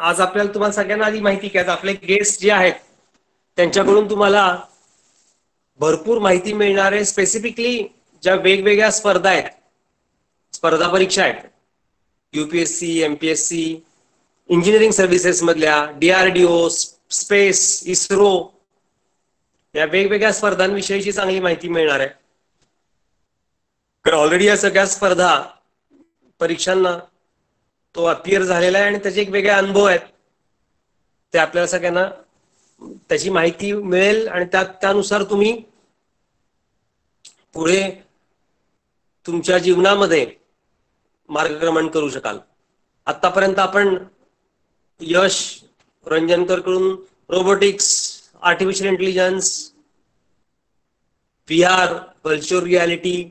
आज आपल्याला तुम्हाला सगळ्यांना आधी माहिती की आज आपले गेस्ट जे आहेत त्यांच्याकडून तुम्हाला भरपूर माहिती मिळणार आहे. स्पेसिफिकली ज्या वेगवेगळ्या स्पर्धा आहेत, स्पर्धा परीक्षा आहेत, UPSC, MPSC, इंजिनिअरिंग सर्व्हिसेस मधल्या, DRDO, स्पेस, इस्रो, या वेगवेगळ्या स्पर्धांविषयीची चांगली माहिती मिळणार आहे. कारण ऑलरेडी या सगळ्या स्पर्धा परीक्षांना तो अपियर झालेला आहे आणि त्याचे एक वेगळे अनुभव आहेत. ते आपल्याला सगळ्यांना त्याची माहिती मिळेल आणि त्यानुसार तुम्ही पुढे तुमच्या जीवनामध्ये मार्गक्रमण करू शकाल. आतापर्यंत आपण यश रंजनकर कडून robotics, artificial intelligence, VR, virtual reality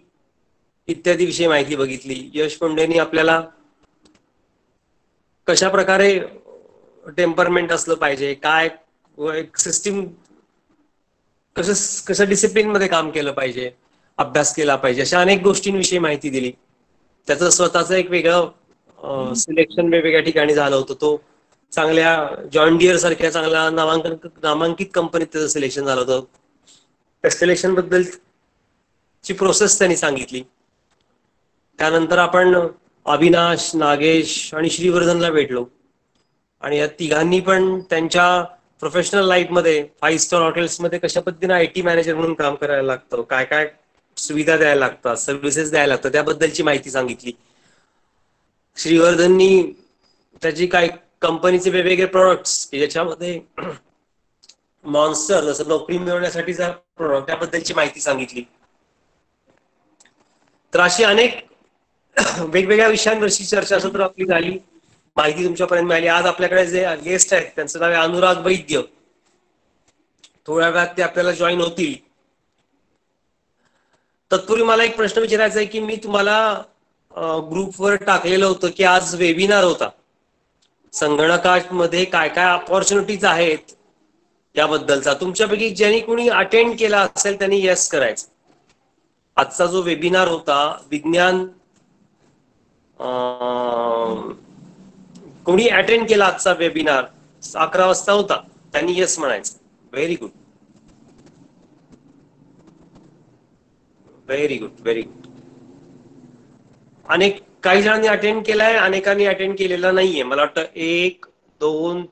इत्यादी विषयी माहिती बघितली. यश पंडेंनी आपल्याला कशा प्रकारे टेम्परमेंट असलं पाहिजे, काय सिस्टीम कसं डिसिप्लिन मध्ये काम केलं पाहिजे, अभ्यास केला पाहिजे, अशा अनेक गोष्टींविषयी माहिती दिली. त्याचं स्वतःचं एक वेगळं सिलेक्शन वेगवेगळ्या ठिकाणी झालं होतं. तो चांगल्या जॉन डियर सारख्या चांगल्या नामांकित कंपनीत त्याचं सिलेक्शन झालं होतं. त्या सिलेक्शन बद्दलची प्रोसेस त्यांनी सांगितली. त्यानंतर आपण अविनाश, नागेश आणि श्रीवर्धनला भेटलो आणि या तिघांनी पण त्यांच्या प्रोफेशनल लाईफ मध्ये 5 स्टार हॉटेल्स मध्ये कशा पद्धतीने IT मॅनेजर म्हणून काम करायला लागतं, काय काय सुविधा द्यायला लागतात, सर्व्हिसेस द्यायला लागतात, त्याबद्दलची माहिती सांगितली. श्रीवर्धननी त्याची काय कंपनीचे वेगवेगळे प्रोडक्ट्स की ज्याच्यामध्ये मॉन्स्टर जसं नोकरी मिळवण्यासाठीचा प्रोडक्ट त्याबद्दलची माहिती सांगितली. तर अशी अनेक वेगवेगळ्या विषयांवरची चर्चासत्र आपली झाली, माहिती तुमच्यापर्यंत मिळाली. आज आपल्याकडे जे गेस्ट आहेत त्यांचं नाव आहे अनुराग वैद्य. थोड्या वेळात ते आपल्याला जॉईन होतील. तत्पूर्वी मला एक प्रश्न विचारायचा आहे की मी तुम्हाला ग्रुपवर टाकलेलं होतं की आज वेबिनार होता. संगणकामध्ये काय काय अपॉर्च्युनिटीज आहेत याबद्दलचा. तुमच्यापैकी ज्यांनी कोणी अटेंड केला असेल त्यांनी येस करायचं. आजचा जो वेबिनार होता विज्ञान, कोणी अटेंड केला आजचा वेबिनार 11 वाजता होता त्यांनी येस म्हणायचं. Very good, very good, very good. अनेक काही जणांनी अटेंड केलाय, अनेकांनी अटेंड केलेला नाहीये. मला वाटतं 1, 2,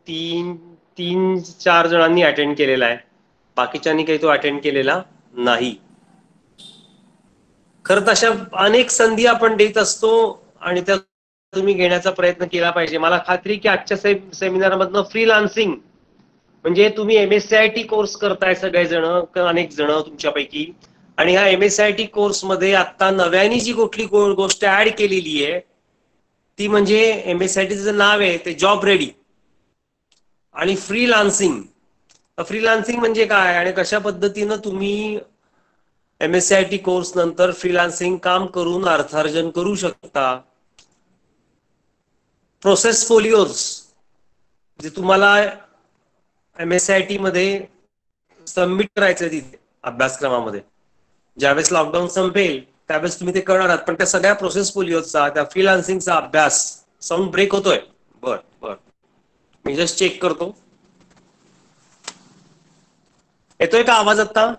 3, 4 जणांनी अटेंड केलेला आहे. बाकीच्यांनी काही तो अटेंड केलेला नाही. खरं तर अशा अनेक संधी आपण देत असतो आणि त्या तुम्ही घेण्याचा प्रयत्न केला पाहिजे. मला खात्री की आजच्या सेमिनार मधनं फ्रीलान्सिंग म्हणजे तुम्ही MSCIT कोर्स करताय सगळेजण, अनेक जण तुमच्यापैकी, आणि ह्या MSCIT कोर्स मध्ये आता नव्याने जी कुठली गोष्ट ऍड केलेली आहे ती म्हणजे MSCITचं नाव आहे ते जॉब रेडी आणि फ्रीलान्सिंग. फ्रीलान्सिंग म्हणजे काय आणि कशा पद्धतीनं तुम्ही MSCIT कोर्स नंतर फ्रीलान्सिंग काम करून अर्थार्जन करू शकता. प्रोसेस फोलिओज जे तुम्हाला MSCIT मध्ये सबमिट करायचं तिथे अभ्यासक्रमामध्ये, ज्यावेळेस लॉकडाऊन संपेल त्यावेळेस तुम्ही ते करणार आहात. पण त्या सगळ्या प्रोसेस फोलिओचा, त्या फ्रीलान्सिंगचा अभ्यास. साऊंड ब्रेक होतोय? बर बर, मी जस्ट चेक करतो. येतोय का आवाज? आता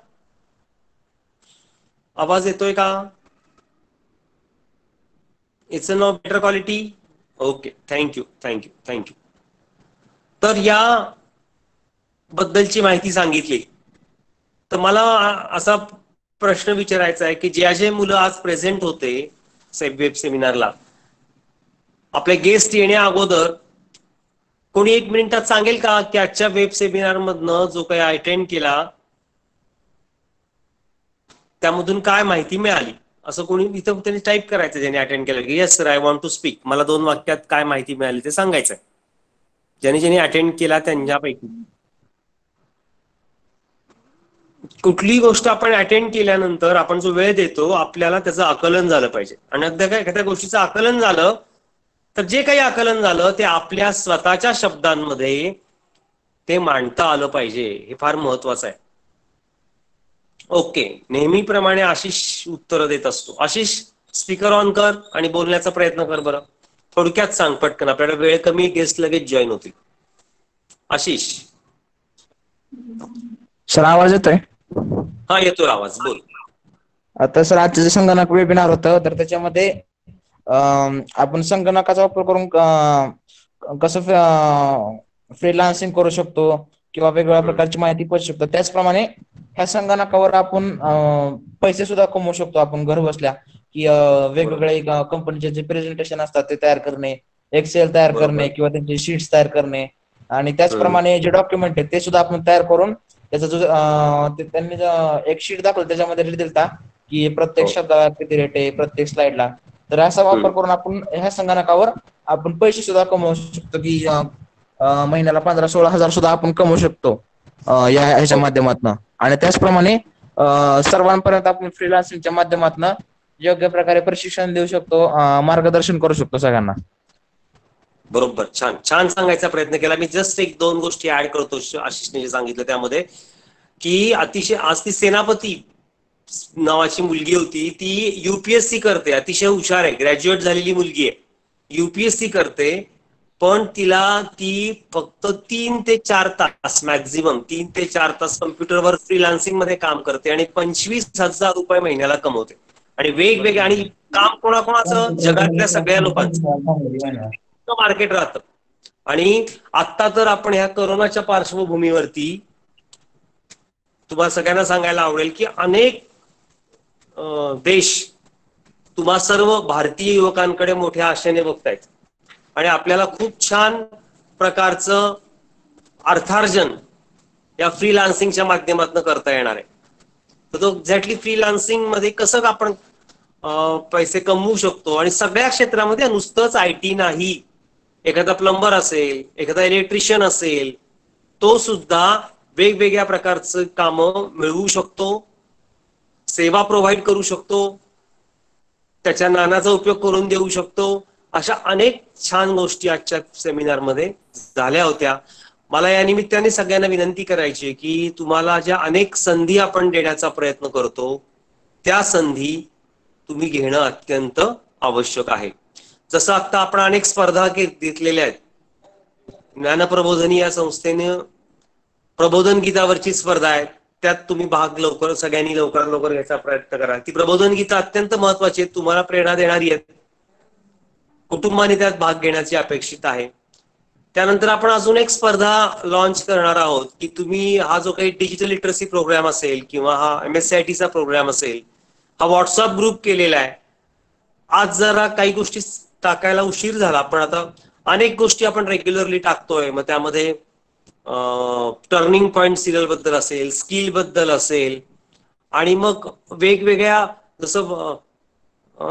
आवाज येतोय का? It's no better quality. Okay, thank you thank you thank you. तर या बद्दलची माहिती सांगितली. तर मला असा प्रश्न विचारायचा आहे की जे मुलं आज प्रेझेंट होते वेब सेमिनारला, आपले गेस्ट येण्या अगोदर कोणी 1 मिनिटात सांगेल का की आजच्या वेब सेमिनार मधनं जो काही अटेंड केला त्यामधून काय माहिती मिळाली? असं कोणी इथं त्यांनी टाईप करायचं ज्यांनी अटेंड केलं की yes sir I want to speak. मला 2 वाक्यात काय माहिती मिळाली ते सांगायचं. ज्यांनी अटेंड केला त्यांच्यापैकी कुठलीही गोष्ट आपण अटेंड केल्यानंतर आपण जो वेळ देतो आपल्याला त्याचं आकलन झालं पाहिजे. आणि एखाद्या गोष्टीचं आकलन झालं तर जे काही आकलन झालं ते आपल्या स्वतःच्या शब्दांमध्ये ते मांडता आलं पाहिजे. हे फार महत्वाचं आहे. ओके, नेहमीप्रमाणे आशिष उत्तर देत असतो. आशिष, स्पीकर ऑन कर आणि बोलण्याचा प्रयत्न कर बरं. थोडक्यात सांग पटकन, आपल्याला वेळ कमी, गेस्ट लगेच जॉईन होतील. आशिष. सर आवाज येतोय? हा येतोय आवाज, बोल. आता सर आजचं जे संगणक वेबिनार होतं तर त्याच्यामध्ये आपण संगणकाचा वापर करून कसं फ्रीलान्सिंग करू शकतो किंवा वेगवेगळ्या प्रकारची माहिती पडू शकतो, त्याचप्रमाणे ह्या संगणकावर आपण पैसे सुद्धा कमवू शकतो आपण घर बसल्या, की बरोबर वेगवेगळे कंपनीचे जे प्रेझेंटेशन असतात ते तयार करणे, एक्सेल तयार करणे बरोबर. किंवा त्यांचे शीट्स तयार करणे आणि हम्म. त्याचप्रमाणे जे डॉक्युमेंट आहेत ते सुद्धा आपण तयार करून त्याचा जो त्यांनी एक शीट दाखवलं त्याच्यामध्ये रेट दिलता की प्रत्येक हो. शब्दाला किती रेट आहे, प्रत्येक स्लाइडला. तर असा वापर हम्म. करून आपण ह्या संगणकावर आपण पैसे सुद्धा कमवू शकतो, की महिन्याला 15-16 हजार सुद्धा आपण कमवू शकतो या ह्याच्या हो. माध्यमातून. आणि त्याचप्रमाणे सर्वांपर्यंत आपण फ्रीलान्सिंगच्या माध्यमातून योग्य प्रकारे प्रशिक्षण देऊ शकतो, मार्गदर्शन करू शकतो सगळ्यांना. बरोबर, छान छान सांगायचा प्रयत्न केला. मी जस्ट एक दोन गोष्टी ऍड करतो आशिषने जे सांगितलं त्यामध्ये, की अतिशय आज ती सेनापती नावाची मुलगी होती, ती युपीएससी करते, अतिशय हुशार आहे, ग्रॅज्युएट झालेली मुलगी आहे, युपीएससी करते, पण तिला ती फक्त 3 ते 4 तास मॅक्झिमम 3 ते 4 तास कम्प्युटरवर फ्रीलान्सिंग मध्ये काम करते आणि 25,000 रुपये महिन्याला कमवते. आणि वेगवेगळे आणि काम कोणाकोणाचं, जगातल्या सगळ्या लोकांचं मार्केट राहतं. आणि आता तर आपण ह्या कोरोनाच्या पार्श्वभूमीवरती तुम्हाला सगळ्यांना सांगायला आवडेल की अनेक देश तुम्हा सर्व भारतीय युवकांकडे मोठ्या आशेने बघतायत आणि आपल्याला खूप छान प्रकारचं अर्थार्जन या फ्रीलान्सिंगच्या माध्यमातून करता येणार आहे. तर तो एक्झॅक्टली फ्रीलान्सिंग मध्ये कसं आपण पैसे कमवू शकतो, आणि सगळ्या क्षेत्रामध्ये, नुसतंच आयटी नाही, एखादा प्लंबर असेल, एखादा इलेक्ट्रिशियन असेल, तो सुद्धा वेगवेगळ्या प्रकारचं कामं मिळवू शकतो, सेवा प्रोव्हाइड करू शकतो, त्याच्या ज्ञानाचा उपयोग करून देऊ शकतो. अशा अनेक छान गोष्टी आजच्या सेमिनारमध्ये झाल्या होत्या. मला या निमित्ताने सगळ्यांना विनंती करायची की तुम्हाला ज्या अनेक संधी आपण देण्याचा प्रयत्न करतो त्या संधी तुम्ही घेणं अत्यंत आवश्यक आहे. जसं आता आपण अनेक स्पर्धा घेतलेल्या आहेत. ज्ञानप्रबोधिनी या संस्थेने प्रबोधन गीतावरची स्पर्धा आहे, त्यात तुम्ही भाग लवकर सगळ्यांनी लवकरात लवकर घ्यायचा प्रयत्न करा. ती प्रबोधन गीता अत्यंत महत्वाची आहेत, तुम्हाला प्रेरणा देणारी आहेत, कुटुंबाने त्यात भाग घेण्याची अपेक्षित आहे. त्यानंतर आपण अजून एक स्पर्धा लॉन्च करणार आहोत की तुम्ही हा जो काही डिजिटल लिटरसी प्रोग्राम असेल किंवा हा MSCITचा प्रोग्राम असेल, हा व्हॉट्सअप ग्रुप केलेला आहे. आज जरा काही गोष्टी टाकायला उशीर झाला, पण आता अनेक गोष्टी आपण रेग्युलरली टाकतोय. मग त्यामध्ये टर्निंग पॉइंट सिरियल बद्दल असेल, स्किल बद्दल असेल, आणि मग वेगवेगळ्या, जसं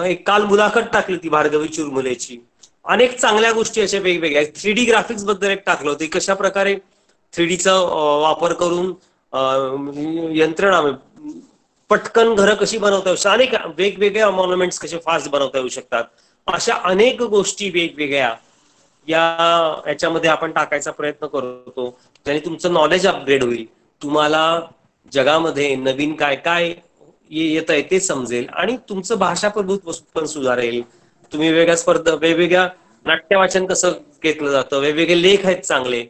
एक काल मुलाखत टाकली ती भार्गवी चुरमुलेची, अनेक चांगल्या गोष्टी अशा वेगवेगळ्या. 3D ग्राफिक्स बद्दल एक टाकलं होतं, कशा प्रकारे 3Dचा वापर करून यंत्रणा पटकन घरं कशी बनवता येऊ, अनेक वेगवेगळ्या मॉन्युमेंट्स कसे फास्ट बनवता येऊ शकतात, अशा अनेक गोष्टी वेगवेगळ्या याच्यामध्ये आपण टाकायचा प्रयत्न करतो, ज्याने तुमचं नॉलेज अपग्रेड होईल, तुम्हाला जगामध्ये नवीन काय काय येत आहे ते समजेल आणि तुमचं भाषा प्रभुत्व पण सुधारेल. तुम्ही वेगळ्या स्पर्धा, वेगवेगळ्या नाट्य वाचन कसं घेतलं जातं, वेगवेगळे लेख आहेत चांगले,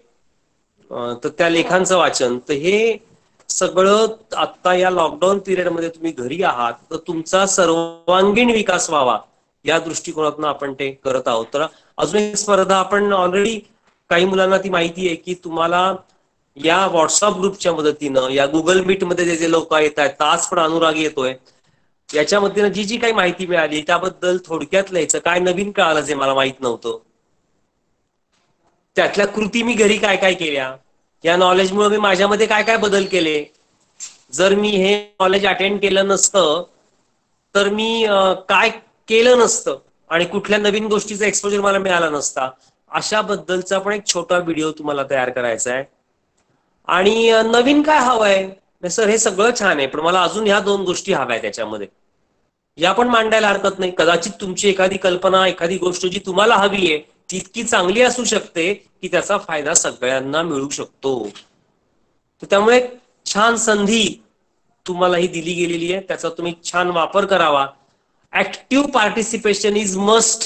तर त्या लेखांचं वाचन, तर हे सगळं आता या लॉकडाऊन पिरियडमध्ये तुम्ही घरी आहात तर तुमचा सर्वांगीण विकास व्हावा या दृष्टिकोनातून आपण ते करत आहोत. तर अजून एक स्पर्धा आपण ऑलरेडी काही मुलांना ती माहिती आहे की तुम्हाला या व्हॉट्सअप ग्रुपच्या मदतीनं, या गुगल मीट मध्ये जे जे लोक येत आहेत, आज पण अनुराग येतोय, याच्या मदतीनं जी जी काही माहिती मिळाली त्याबद्दल थोडक्यात लिहायचं, काय नवीन कळालं जे मला माहित नव्हतं, त्यातल्या कृती मी घरी काय काय केल्या, या नॉलेजमुळे मी माझ्यामध्ये काय काय बदल केले, जर मी हे नॉलेज अटेंड केलं नसतं तर मी काय केलं नसतं आणि कुठल्या नवीन गोष्टीचा एक्सपोजर मला मिळाला नसता, अशा बद्दलचा पण एक छोटा व्हिडिओ तुम्हाला तयार करायचा आहे. आणि नवीन काय हवंय सर, हे सगळं छान आहे, पण मला अजून ह्या 2 गोष्टी हव्या त्याच्यामध्ये, या पण मांडायला हरकत नाही. कदाचित तुमची एखादी कल्पना, एखादी गोष्ट जी तुम्हाला हवी आहे ती इतकी चांगली असू शकते की त्याचा फायदा सगळ्यांना मिळू शकतो. तर त्यामुळे छान संधी तुम्हाला ही दिली गेलेली आहे, त्याचा तुम्ही छान वापर करावा. Active participation is must.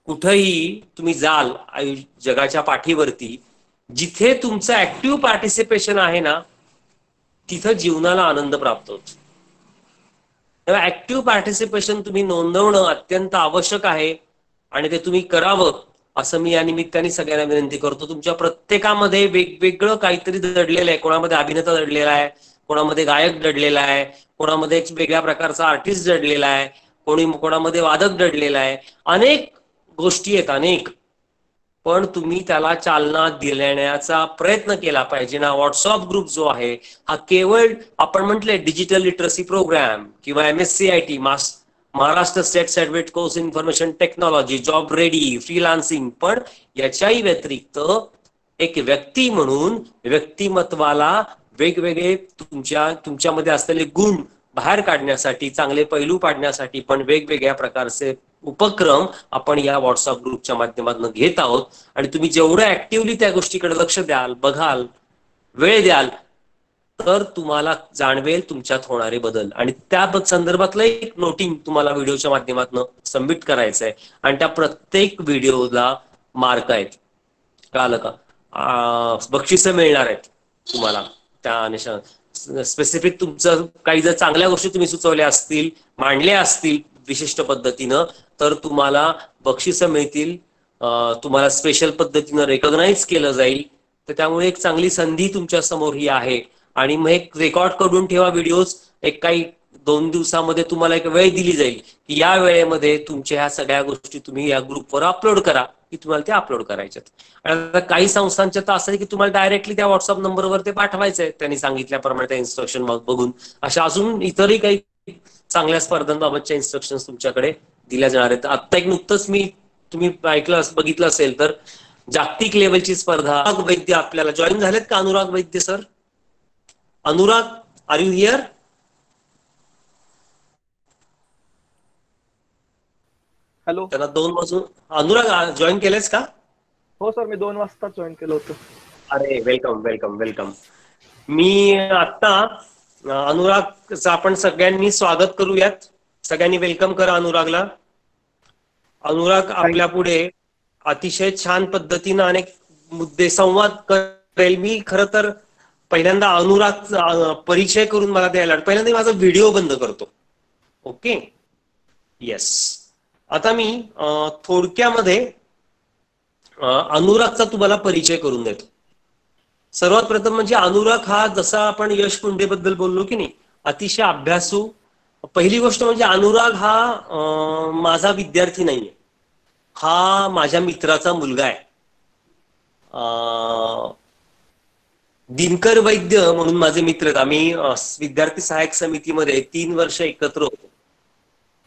कुठेही तुम्ही जाल जगाच्या पाठीवरती जिथे तुमचं ऍक्टिव्ह पार्टिसिपेशन आहे ना, तिथं जीवनाला आनंद प्राप्त होतो. तेव्हा ऍक्टिव्ह पार्टिसिपेशन तुम्ही नोंदवणं अत्यंत आवश्यक आहे आणि ते तुम्ही करावं असं मी या निमित्ताने सगळ्यांना विनंती करतो. तुमच्या प्रत्येकामध्ये वेगवेगळं काहीतरी दडलेलं आहे. कोणामध्ये अभिनेता दडलेला आहे, कोणामध्ये गायक दडलेला आहे, कोणामध्ये एक वेगळ्या प्रकारचा आर्टिस्ट दडलेला आहे, कोणामध्ये वादक दडलेला आहे. अनेक गोष्टी आहेत, अनेक. पण तुम्ही त्याला चालना देण्याचा प्रयत्न केला पाहिजे ना. व्हॉट्सअप ग्रुप जो आहे हा केवळ आपण म्हटलंय डिजिटल लिटरसी प्रोग्राम किंवा MSCIT Maharashtra state certificate course information technology, job ready, freelancing, पण याच्याही व्यतिरिक्त एक व्यक्ती म्हणून व्यक्तिमत्वाला वेगवेगळे तुमच्यामध्ये असलेले गुण बाहेर काढण्यासाठी, चांगले पैलू पाडण्यासाठी पण वेगवेगळ्या प्रकारचे उपक्रम आपण या व्हॉट्सअप ग्रुपच्या माध्यमातून घेत आहोत. आणि तुम्ही जेवढं ऍक्टिव्हली त्या गोष्टीकडे लक्ष द्याल, बघाल, वेळ द्याल, तर तुम्हाला जाणवेल तुमच्यात होणारे बदल. आणि त्या संदर्भातलं एक नोटिंग तुम्हाला व्हिडिओच्या माध्यमातून सबमिट करायचं आहे आणि त्या प्रत्येक व्हिडिओला मार्क आहेत, कळालं का? बक्षिसं मिळणार आहेत तुम्हाला त्या स्पेसिफिक. तुमचं काही जर चांगल्या गोष्टी तुम्ही सुचवल्या असतील, मांडल्या असतील विशिष्ट पद्धतीनं, तर तुम्हाला बक्षिसं मिळतील, तुम्हाला स्पेशल पद्धतीनं रेकॉग्नाइज केलं जाईल. तर त्यामुळे एक चांगली संधी तुमच्या समोर ही आहे. आणि मग एक रेकॉर्ड करून ठेवा व्हिडिओज. एक काही 2 दिवसामध्ये तुम्हाला एक वेळ दिली जाईल की या वेळेमध्ये तुमच्या ह्या सगळ्या गोष्टी तुम्ही या ग्रुपवर अपलोड करा, की तुम्हाला ते अपलोड करायच्यात. आणि आता काही संस्थांच्या तर असं आहे की तुम्हाला डायरेक्टली त्या व्हॉट्सअप नंबरवर ते पाठवायचंय त्यांनी सांगितल्याप्रमाणे त्या इन्स्ट्रक्शन बघून. अशा अजून इतरही काही चांगल्या स्पर्धांबाबतच्या इन्स्ट्रक्शन्स तुमच्याकडे दिल्या जाणार आहेत. आता एक नुकतंच तुम्ही बघितलं असेल तर जागतिक लेवलची स्पर्धा, अनुराग वैद्य आपल्याला जॉईन झालेत का? Anurag Vaidya sir, Anurag, are you here? Hello. त्यांना 2 वाजून. अनुराग जॉईन केलेस का? हो सर, मी 2 वाजता जॉईन केलं होतं. अरे वेलकम वेलकम वेलकम. मी आता अनुरागचं आपण सगळ्यांनी स्वागत करूयात. सगळ्यांनी वेलकम करा अनुरागला. अनुराग आपल्या पुढे अतिशय छान पद्धतीनं अनेक मुद्दे संवाद करेल. मी खरं तर पहिल्यांदा अनुराग परिचय करून मला द्यायला पहिल्यांदा माझा व्हिडिओ बंद करतो. Okay, yes. आता मी थोडक्यामध्ये अनुरागचा तुम्हाला परिचय करून देतो. सर्वात प्रथम म्हणजे अनुराग हा, जसा आपण यश पुंडे बद्दल बोललो की नाही, अतिशय अभ्यासू. पहिली गोष्ट म्हणजे अनुराग हा माझा विद्यार्थी नाहीये, हा माझ्या मित्राचा मुलगा आहे. दिनकर वैद्य म्हणून माझे मित्र आहेत. आम्ही विद्यार्थी सहाय्यक समितीमध्ये 3 वर्ष एकत्र होतो.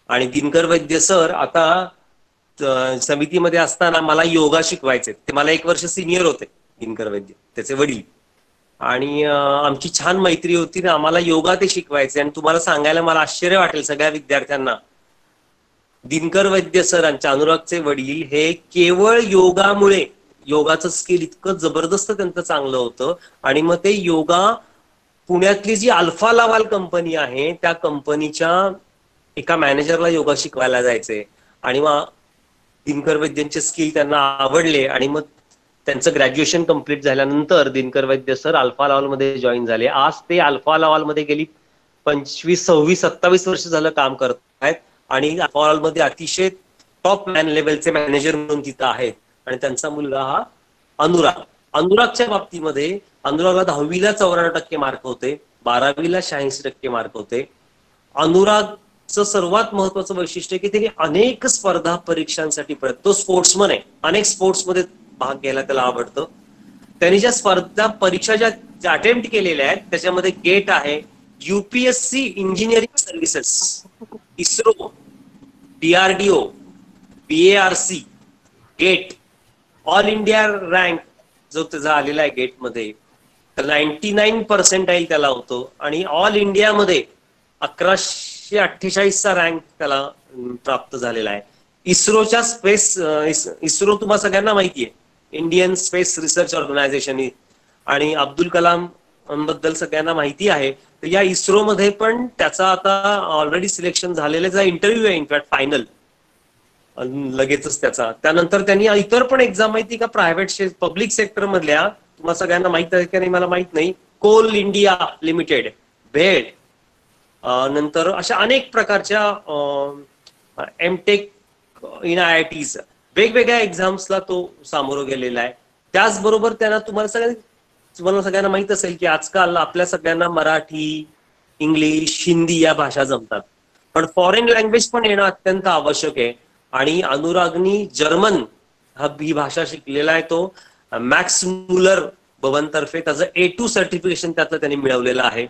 आणि दिनकर वैद्य सर आता समितीमध्ये असताना मला योगा शिकवायचे. ते मला 1 वर्ष सिनियर होते, दिनकर वैद्य, त्याचे वडील. आणि आमची छान मैत्री होती ना, आम्हाला योगा ते शिकवायचे. आणि तुम्हाला सांगायला मला आश्चर्य वाटेल सगळ्या विद्यार्थ्यांना, दिनकर वैद्य सरांच्या, अनुरागचे वडील, हे केवळ योगामुळे, योगाचं स्किल इतकं जबरदस्त त्यांचं चांगलं होतं. आणि मग ते योगा, पुण्यातली जी अल्फा लावाल कंपनी आहे त्या कंपनीच्या एका मॅनेजरला योगा शिकवायला जायचे. आणि मग दिनकर वैद्यांचे स्किल त्यांना आवडले. आणि मग त्यांचं ग्रॅज्युएशन कम्प्लीट झाल्यानंतर दिनकर वैद्य सर अल्फा लावाल मध्ये जॉईन झाले. आज ते अल्फा लावाल मध्ये गेली 25, 26, 27 वर्ष झालं काम करत आहेत. आणि अल्फा लावाल मध्ये अतिशय टॉप मॅन लेवलचे मॅनेजर म्हणून तिथं आहेत. आणि त्यांचा मुलगा हा अनुराग. अनुरागच्या बाबतीमध्ये अनुरागला 10वीला 94% मार्क होते, 12वीला 86% मार्क होते. अनुरागचं सर्वात महत्वाचं वैशिष्ट्य की त्याने अनेक स्पर्धा परीक्षांसाठी तो स्पोर्ट्समन आहे, अनेक स्पोर्ट्समध्ये भाग घ्यायला त्याला आवडतं. त्यांनी ज्या स्पर्धा परीक्षा ज्या अटेम्प्ट केलेल्या आहेत त्याच्यामध्ये गेट आहे, UPSC engineering services, ISRO, DRDO, BARC, GATE, all India rank जो त्याचा आलेला आहे गेटमध्ये, तर 99% त्याला होतो. आणि ऑल इंडियामध्ये 1148चा रँक त्याला प्राप्त झालेला आहे. इस्रोच्या इस्रो तुम्हाला सगळ्यांना माहिती आहे, इंडियन स्पेस रिसर्च ऑर्गनायझेशन. आणि अब्दुल कलाम बद्दल सगळ्यांना माहिती आहे. तर या इस्रोमध्ये पण त्याचा आता ऑलरेडी सिलेक्शन झालेला इंटरव्ह्यू आहे, इनफॅक्ट फायनल लगेचच त्याचा. त्यानंतर त्यांनी इतर पण एक्झाम माहिती का, प्रायव्हेट पब्लिक सेक्टर मधल्या तुम्हाला सगळ्यांना माहित आहे की नाही मला माहित नाही, कोल इंडिया लिमिटेड, भेड, नंतर अशा अनेक प्रकारच्या एमटेक इन IITs, वेगवेगळ्या एक्झाम्सला तो सामोरं गेलेला आहे. त्याचबरोबर त्यांना तुम्हाला सगळ्यांना माहित असेल की आजकाल आपल्या सगळ्यांना मराठी, इंग्लिश, हिंदी या भाषा जमतात, पण फॉरेन लँग्वेज पण येणं अत्यंत आवश्यक आहे. आणि अनुरागनी जर्मन ही भाषा शिकलेला आहे. तो मॅक्स मुलर भवनतर्फे त्याचं A2 सर्टिफिकेशन त्यातलं त्यांनी मिळवलेलं आहे.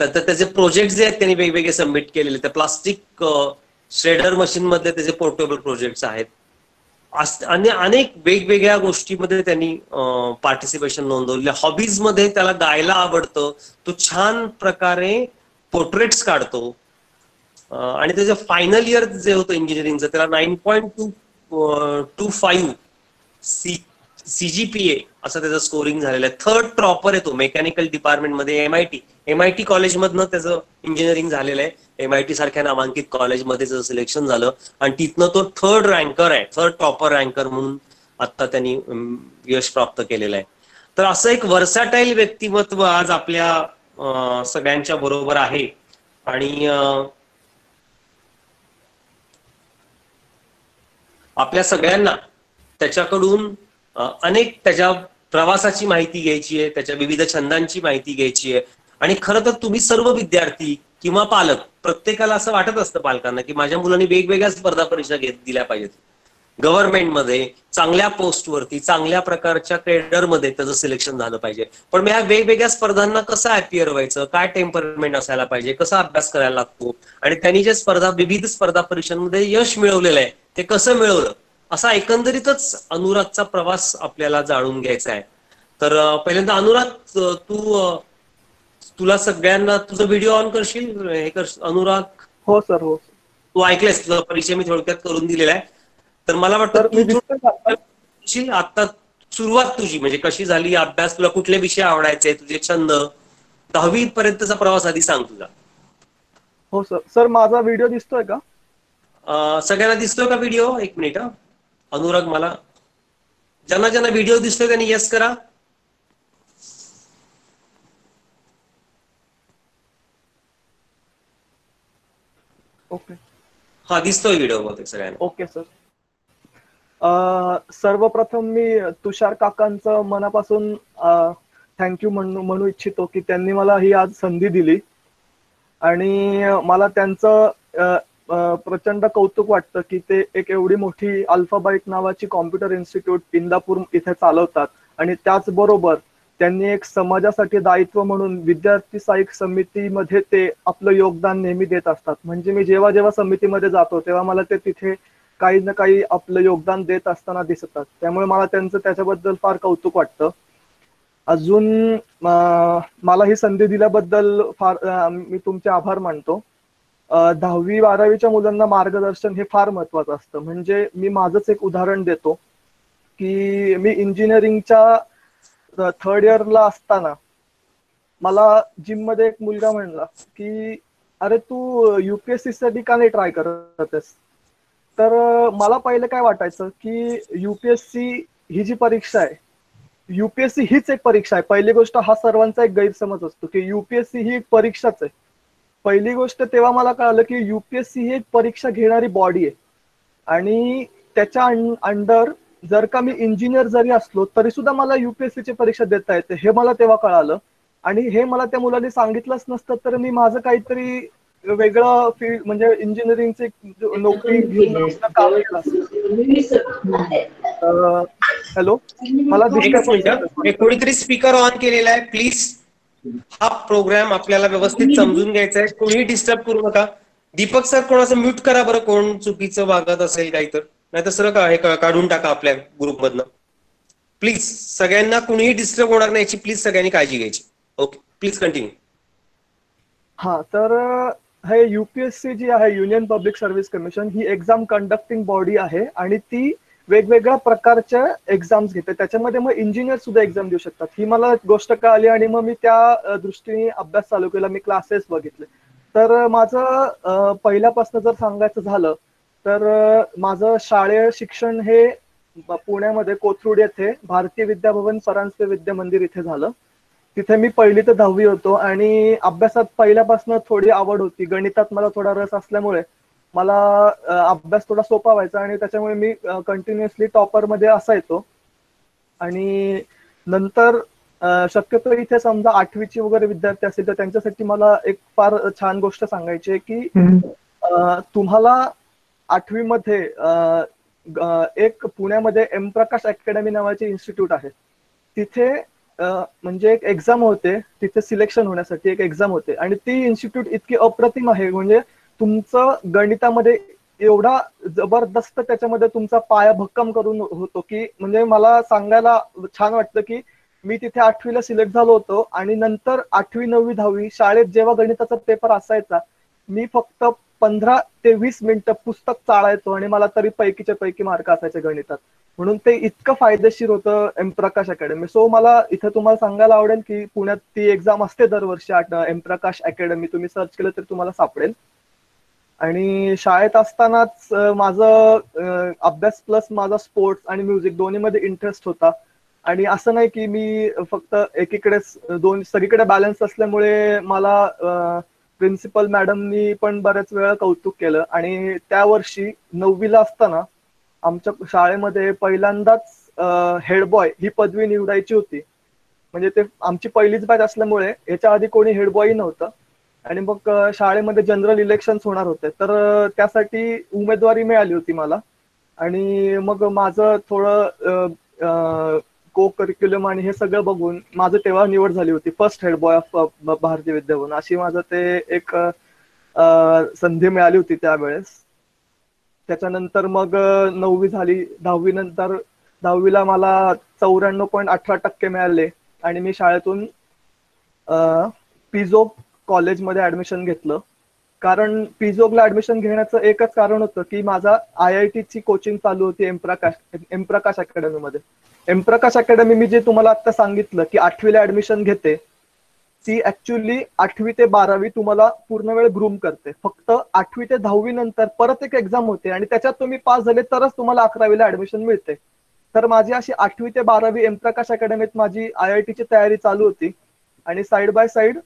त्याचे प्रोजेक्ट जे आहेत त्यांनी वेगवेगळे सबमिट केलेले, त्या प्लास्टिक श्रेडर मशीन मध्ये त्याचे पोर्टेबल प्रोजेक्ट्स आहेत. आणि अनेक वेगवेगळ्या गोष्टीमध्ये त्यांनी पार्टिसिपेशन नोंदवले. हॉबीज मध्ये त्याला गायला आवडतं, तो छान प्रकारे पोर्ट्रेट्स काढतो. आणि त्याचं फायनल इयर जे होतं इंजिनिअरिंगचं त्याला 9.25 CGPA असं त्याचं स्कोरिंग झालेलं आहे. 3rd टॉपर आहे तो मेकॅनिकल डिपार्टमेंटमध्ये MIT कॉलेजमधनं त्याचं इंजिनिअरिंग झालेलं आहे. MIT सारख्या नामांकित कॉलेजमध्ये त्याचं सिलेक्शन झालं आणि तिथनं तो 3rd रँकर आहे, 3rd टॉपर रँकर म्हणून आता त्यांनी यश प्राप्त केलेलं आहे. तर असं एक वर्सॅटाईल व्यक्तिमत्व आज आपल्या सगळ्यांच्या बरोबर आहे. आणि आपल्या सगळ्यांना त्याच्याकडून अनेक त्याच्या प्रवासाची माहिती घ्यायची आहे, त्याच्या विविध छंदांची माहिती घ्यायची आहे. आणि खरं तर तुम्ही सर्व विद्यार्थी किंवा पालक, प्रत्येकाला असं वाटत असतं पालकांना की माझ्या मुलांनी वेगवेगळ्या स्पर्धा परीक्षा दिल्या पाहिजेत, गव्हर्नमेंटमध्ये चांगल्या पोस्टवरती चांगल्या प्रकारच्या कॅडरमध्ये त्याचं सिलेक्शन झालं पाहिजे. पण मग या वेगवेगळ्या स्पर्धांना कसं अपिअर व्हायचं, काय टेम्परमेंट असायला पाहिजे, कसा अभ्यास करायला लागतो, आणि त्यांनी जे विविध स्पर्धा परीक्षांमध्ये यश मिळवलेलं आहे ते कसं मिळवलं, असा एकंदरीतच अनुरागचा प्रवास आपल्याला जाणून घ्यायचा आहे. तर पहिल्यांदा अनुराग, तुला सगळ्यांना तुझं व्हिडिओ ऑन करशील? हे कर अनुराग. हो सर, हो. तू ऐकलंस, तुझा परिचय मी थोडक्यात करून दिलेला आहे. तर मला वाटतं आता सुरुवात तुझी म्हणजे कशी झाली, अभ्यास तुला कुठले विषय आवडायचे, तुझे छंद, 10वी पर्यंतचा प्रवास आधी सांग तुझा. हो सर. सर माझा व्हिडिओ दिसतोय का? सगळ्यांना दिसतोय का व्हिडिओ? एक मिनिट. अनुराग, मला ज्यांना ज्यांना व्हिडिओ दिसतोय त्यांनी यस करा. ओके. हा, दिसतोय व्हिडिओ बहुतेक सगळ्यांना. Okay sir. सर्वप्रथम मी तुषार काकांचं मनापासून थँक्यू म्हणू इच्छितो की त्यांनी मला ही आज संधी दिली. आणि मला त्यांचं प्रचंड कौतुक वाटतं की ते एक एवढी मोठी अल्फाबाईट नावाची कॉम्प्युटर इन्स्टिट्यूट इंदापूर इथे चालवतात. आणि त्याचबरोबर त्यांनी एक समाजासाठी दायित्व म्हणून विद्यार्थी सहाय्यक समितीमध्ये ते आपलं योगदान नेहमी देत असतात. म्हणजे मी जेव्हा जेव्हा समितीमध्ये जातो तेव्हा मला ते तिथे काही ना काही आपलं योगदान देत असताना दिसतात. त्यामुळे मला त्यांचं त्याच्याबद्दल फार कौतुक वाटतं. अजून मला ही संधी दिल्याबद्दल फार मी तुमचे आभार मानतो. 10वी 12वीच्या मुलांना मार्गदर्शन हे फार महत्वाचं असतं. म्हणजे मी माझंच एक उदाहरण देतो की मी इंजिनिअरिंगच्या 3rd इयरला असताना मला जिम मध्ये एक मुलगा म्हणला की अरे तू UPSC साठी का नाही ट्राय करत आहेस? तर मला पहिलं काय वाटायचं की UPSC ही जी परीक्षा आहे, UPSC हीच एक परीक्षा आहे. पहिली गोष्ट, हा सर्वांचा एक गैरसमज असतो की UPSC ही एक परीक्षाच आहे. पहिली गोष्ट तेव्हा मला कळालं की UPSC ही एक परीक्षा घेणारी बॉडी आहे आणि त्याच्या अंडर जर का मी इंजिनियर जरी असलो तरी सुद्धा मला UPSC ची परीक्षा देता येते, हे मला तेव्हा कळालं. आणि हे मला त्या मुलांनी सांगितलंच नसतं तर मी माझं काहीतरी वेगळं फील्ड म्हणजे इंजिनिअरिंगची नोकरी घेऊन काम केलं असतं. हॅलो, मला कोणीतरी स्पीकर ऑन केलेला आहे प्लीज. हा प्रोग्राम आपल्याला व्यवस्थित समजून घ्यायचा आहे, कोणीही डिस्टर्ब करू नका. दीपक सर, कोणाचं म्यूट करा बरं, कोण चुकीचं वागत असेल काही तर, नाहीतर सरळ हे काढून टाका आपल्या ग्रुपमधनं प्लीज. सगळ्यांना कुणीही डिस्टर्ब होणार नाही याची प्लीज सगळ्यांनी काळजी घ्यायची. Okay, please continue. हा, तर हे UPSC जी आहे, युनियन पब्लिक सर्व्हिस कमिशन, ही एक्झाम कंडक्टिंग बॉडी आहे आणि ती वेगवेगळ्या प्रकारच्या एक्झाम्स घेते. त्याच्यामध्ये मग इंजिनियर सुद्धा एक्झाम देऊ शकतात. ही मला गोष्ट कळाली आणि मग मी त्या दृष्टीने अभ्यास चालू केला. मी क्लासेस बघितले. तर माझं पहिल्यापासून जर सांगायचं झालं तर माझं शालेय शिक्षण हे पुण्यामध्ये कोथरूड येथे भारतीय विद्याभवन परांजपे विद्या मंदिर इथे झालं. तिथे मी 1ली ते 10वी होतो आणि अभ्यासात पहिल्यापासून थोडी आवड होती. गणितात मला थोडा रस असल्यामुळे मला अभ्यास थोडा सोपा व्हायचा आणि त्याच्यामुळे मी कंटिन्युअसली टॉपर मध्ये असायचो. आणि नंतर शक्यतो इथे समजा 8वीची वगैरे विद्यार्थी असतील तर त्यांच्यासाठी मला एक फार छान गोष्ट सांगायची आहे की तुम्हाला 8वी मध्ये एक पुण्यामध्ये एम प्रकाश अकॅडमी नावाचे इन्स्टिट्यूट आहे. तिथे म्हणजे एक एक्झाम होते, तिथे सिलेक्शन होण्यासाठी एक एक्झाम होते आणि ती इन्स्टिट्यूट इतकी अप्रतिम आहे, म्हणजे तुमचं गणितामध्ये एवढा जबरदस्त त्याच्यामध्ये तुमचा पाया भक्कम करून होतो की म्हणजे मला सांगायला छान वाटतं की मी तिथे 8वीला सिलेक्ट झालो होतो आणि नंतर 8वी 9वी 10वी शाळेत जेव्हा गणिताचा पेपर असायचा मी फक्त 15 ते 20 मिनिटं पुस्तक चाळायचो आणि मला तरी पैकीच्या पैकी मार्क असायचे गणितात. म्हणून ते इतकं फायदेशीर होतं एम प्रकाश अकॅडमी. सो मला इथं तुम्हाला सांगायला आवडेल की पुण्यात ती एक्झाम असते दरवर्षी एम प्रकाश अकॅडमी. तुम्ही सर्च केलं तर तुम्हाला सापडेल. आणि शाळेत असतानाच माझं अभ्यास प्लस माझा स्पोर्ट्स आणि म्युझिक दोन्हीमध्ये इंटरेस्ट होता. आणि असं नाही की मी फक्त एकीकडेच सगळीकडे बॅलन्स असल्यामुळे मला प्रिन्सिपल मॅडमनी पण बऱ्याच वेळा कौतुक केलं. आणि त्या वर्षी 9वीला असताना आमच्या शाळेमध्ये पहिल्यांदाच हेडबॉय ही पदवी निवडायची होती. म्हणजे ते आमची पहिलीच बॅच असल्यामुळे याच्या आधी कोणी हेडबॉय नव्हतं. आणि मग शाळेमध्ये जनरल इलेक्शन्स होणार होते तर त्यासाठी उमेदवारी मिळाली होती मला. आणि मग माझं थोडं को करिक्युलम आणि हे सगळं बघून माझं तेव्हा निवड झाली होती फर्स्ट हेड बॉय ऑफ भारतीय विद्याभवन अशी माझं ते एक संधी मिळाली होती त्यावेळेस. त्याच्यानंतर मग 9वी झाली. 10वी नंतर 10वीला मला 94.18% मिळाले आणि मी शाळेतून पिझोग कॉलेजमध्ये ऍडमिशन घेतलं. कारण पिझोगला ऍडमिशन घेण्याचं एकच कारण होतं की माझा IIT ची कोचिंग चालू होती एम प्रकाश अकॅडमीमध्ये. एम प्रकाश अकॅडमी मी जे तुम्हाला आता सांगितलं की 8वीला ऍडमिशन घेते ती ऍक्च्युअली 8वी ते 12वी तुम्हाला पूर्ण वेळ ग्रूम करते. फक्त 8वी ते 10वी नंतर परत एक एक्झाम होते आणि त्याच्यात तुम्ही पास झाले तरच तुम्हाला 11वीला ऍडमिशन मिळते. तर माझी अशी 8वी ते 12वी एम प्रकाश अकॅडमीत माझी IIT ची तयारी चालू होती आणि साइड बाय साइड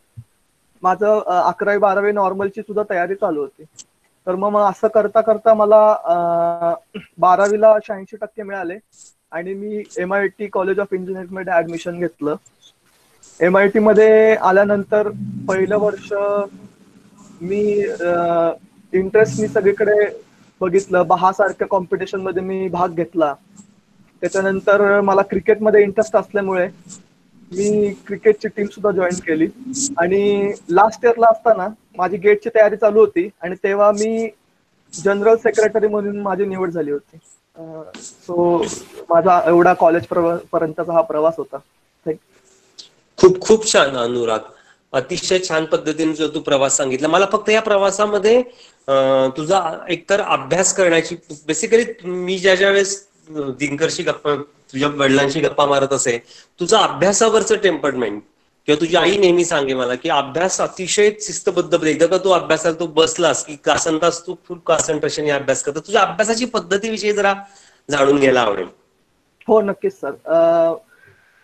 माझं 11वी 12वी नॉर्मलची सुद्धा तयारी चालू होती. तर मग असं करता करता मला 12वीला 86% मिळाले आणि मी MIT कॉलेज ऑफ इंजिनिअरिंग मध्ये ऍडमिशन घेतलं. MIT मध्ये आल्यानंतर पहिलं वर्ष मी इंटरेस्टनी सगळीकडे बघितलं. 10 सारख्या कॉम्पिटिशन मध्ये मी भाग घेतला. त्याच्यानंतर मला क्रिकेटमध्ये इंटरेस्ट असल्यामुळे मी क्रिकेटची टीम सुद्धा जॉईन केली. आणि लास्ट इयरला असताना माझी गेटची तयारी चालू होती आणि तेव्हा मी जनरल सेक्रेटरी म्हणून माझी निवड झाली होती. सो माझा एवढा कॉलेज पर्यंतचा हा प्रवास होता. खूप खूप छान अनुराग, अतिशय छान पद्धतीने जो तू प्रवास सांगितला. मला फक्त या प्रवासामध्ये तुझा एकतर अभ्यास करण्याची, बेसिकली मी ज्या वेळेस दिनकरशी गप्पा, तुझ्या वडिलांशी गप्पा मारत असे, तुझं अभ्यासावरचं टेम्परमेंट किंवा तुझी आई नेहमी सांगे मला की अभ्यास अतिशय शिस्तबद्ध, एकदा का तू अभ्यासाला तू बसलास की तासनतास तू फुल कॉन्सन्ट्रेशन या अभ्यास करतो. तुझ्या अभ्यासाची पद्धतीविषयी जरा जाणून घ्यायला आवडेल. हो नक्कीच सर.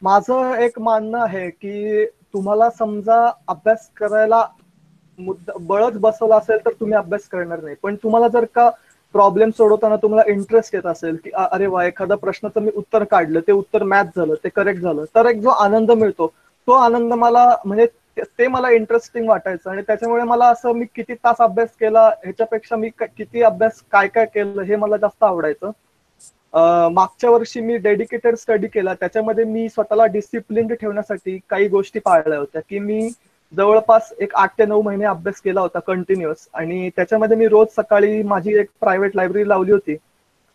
माझं एक मानणं आहे की तुम्हाला समजा अभ्यास करायला बळच बसवला असेल तर तुम्ही अभ्यास करणार नाही. पण तुम्हाला जर का प्रॉब्लेम सोडवताना तुम्हाला इंटरेस्ट येत असेल की अरे वा एखादा प्रश्नाचं मी उत्तर काढलं, ते उत्तर मॅच झालं, ते करेक्ट झालं, तर एक जो आनंद मिळतो तो आनंद मला म्हणजे ते मला इंटरेस्टिंग वाटायचं. आणि त्याच्यामुळे मला असं मी किती तास अभ्यास केला ह्याच्यापेक्षा मी किती अभ्यास काय काय केलं हे मला जास्त आवडायचं. मागच्या वर्षी मी डेडिकेटेड स्टडी केला. त्याच्यामध्ये मी स्वतःला डिसिप्लिन ठेवण्यासाठी काही गोष्टी पाळल्या होत्या की मी जवळपास एक 8 ते 9 महिने अभ्यास केला होता कंटिन्युअस. आणि त्याच्यामध्ये मी रोज सकाळी माझी एक प्रायव्हेट लायब्ररी लावली होती,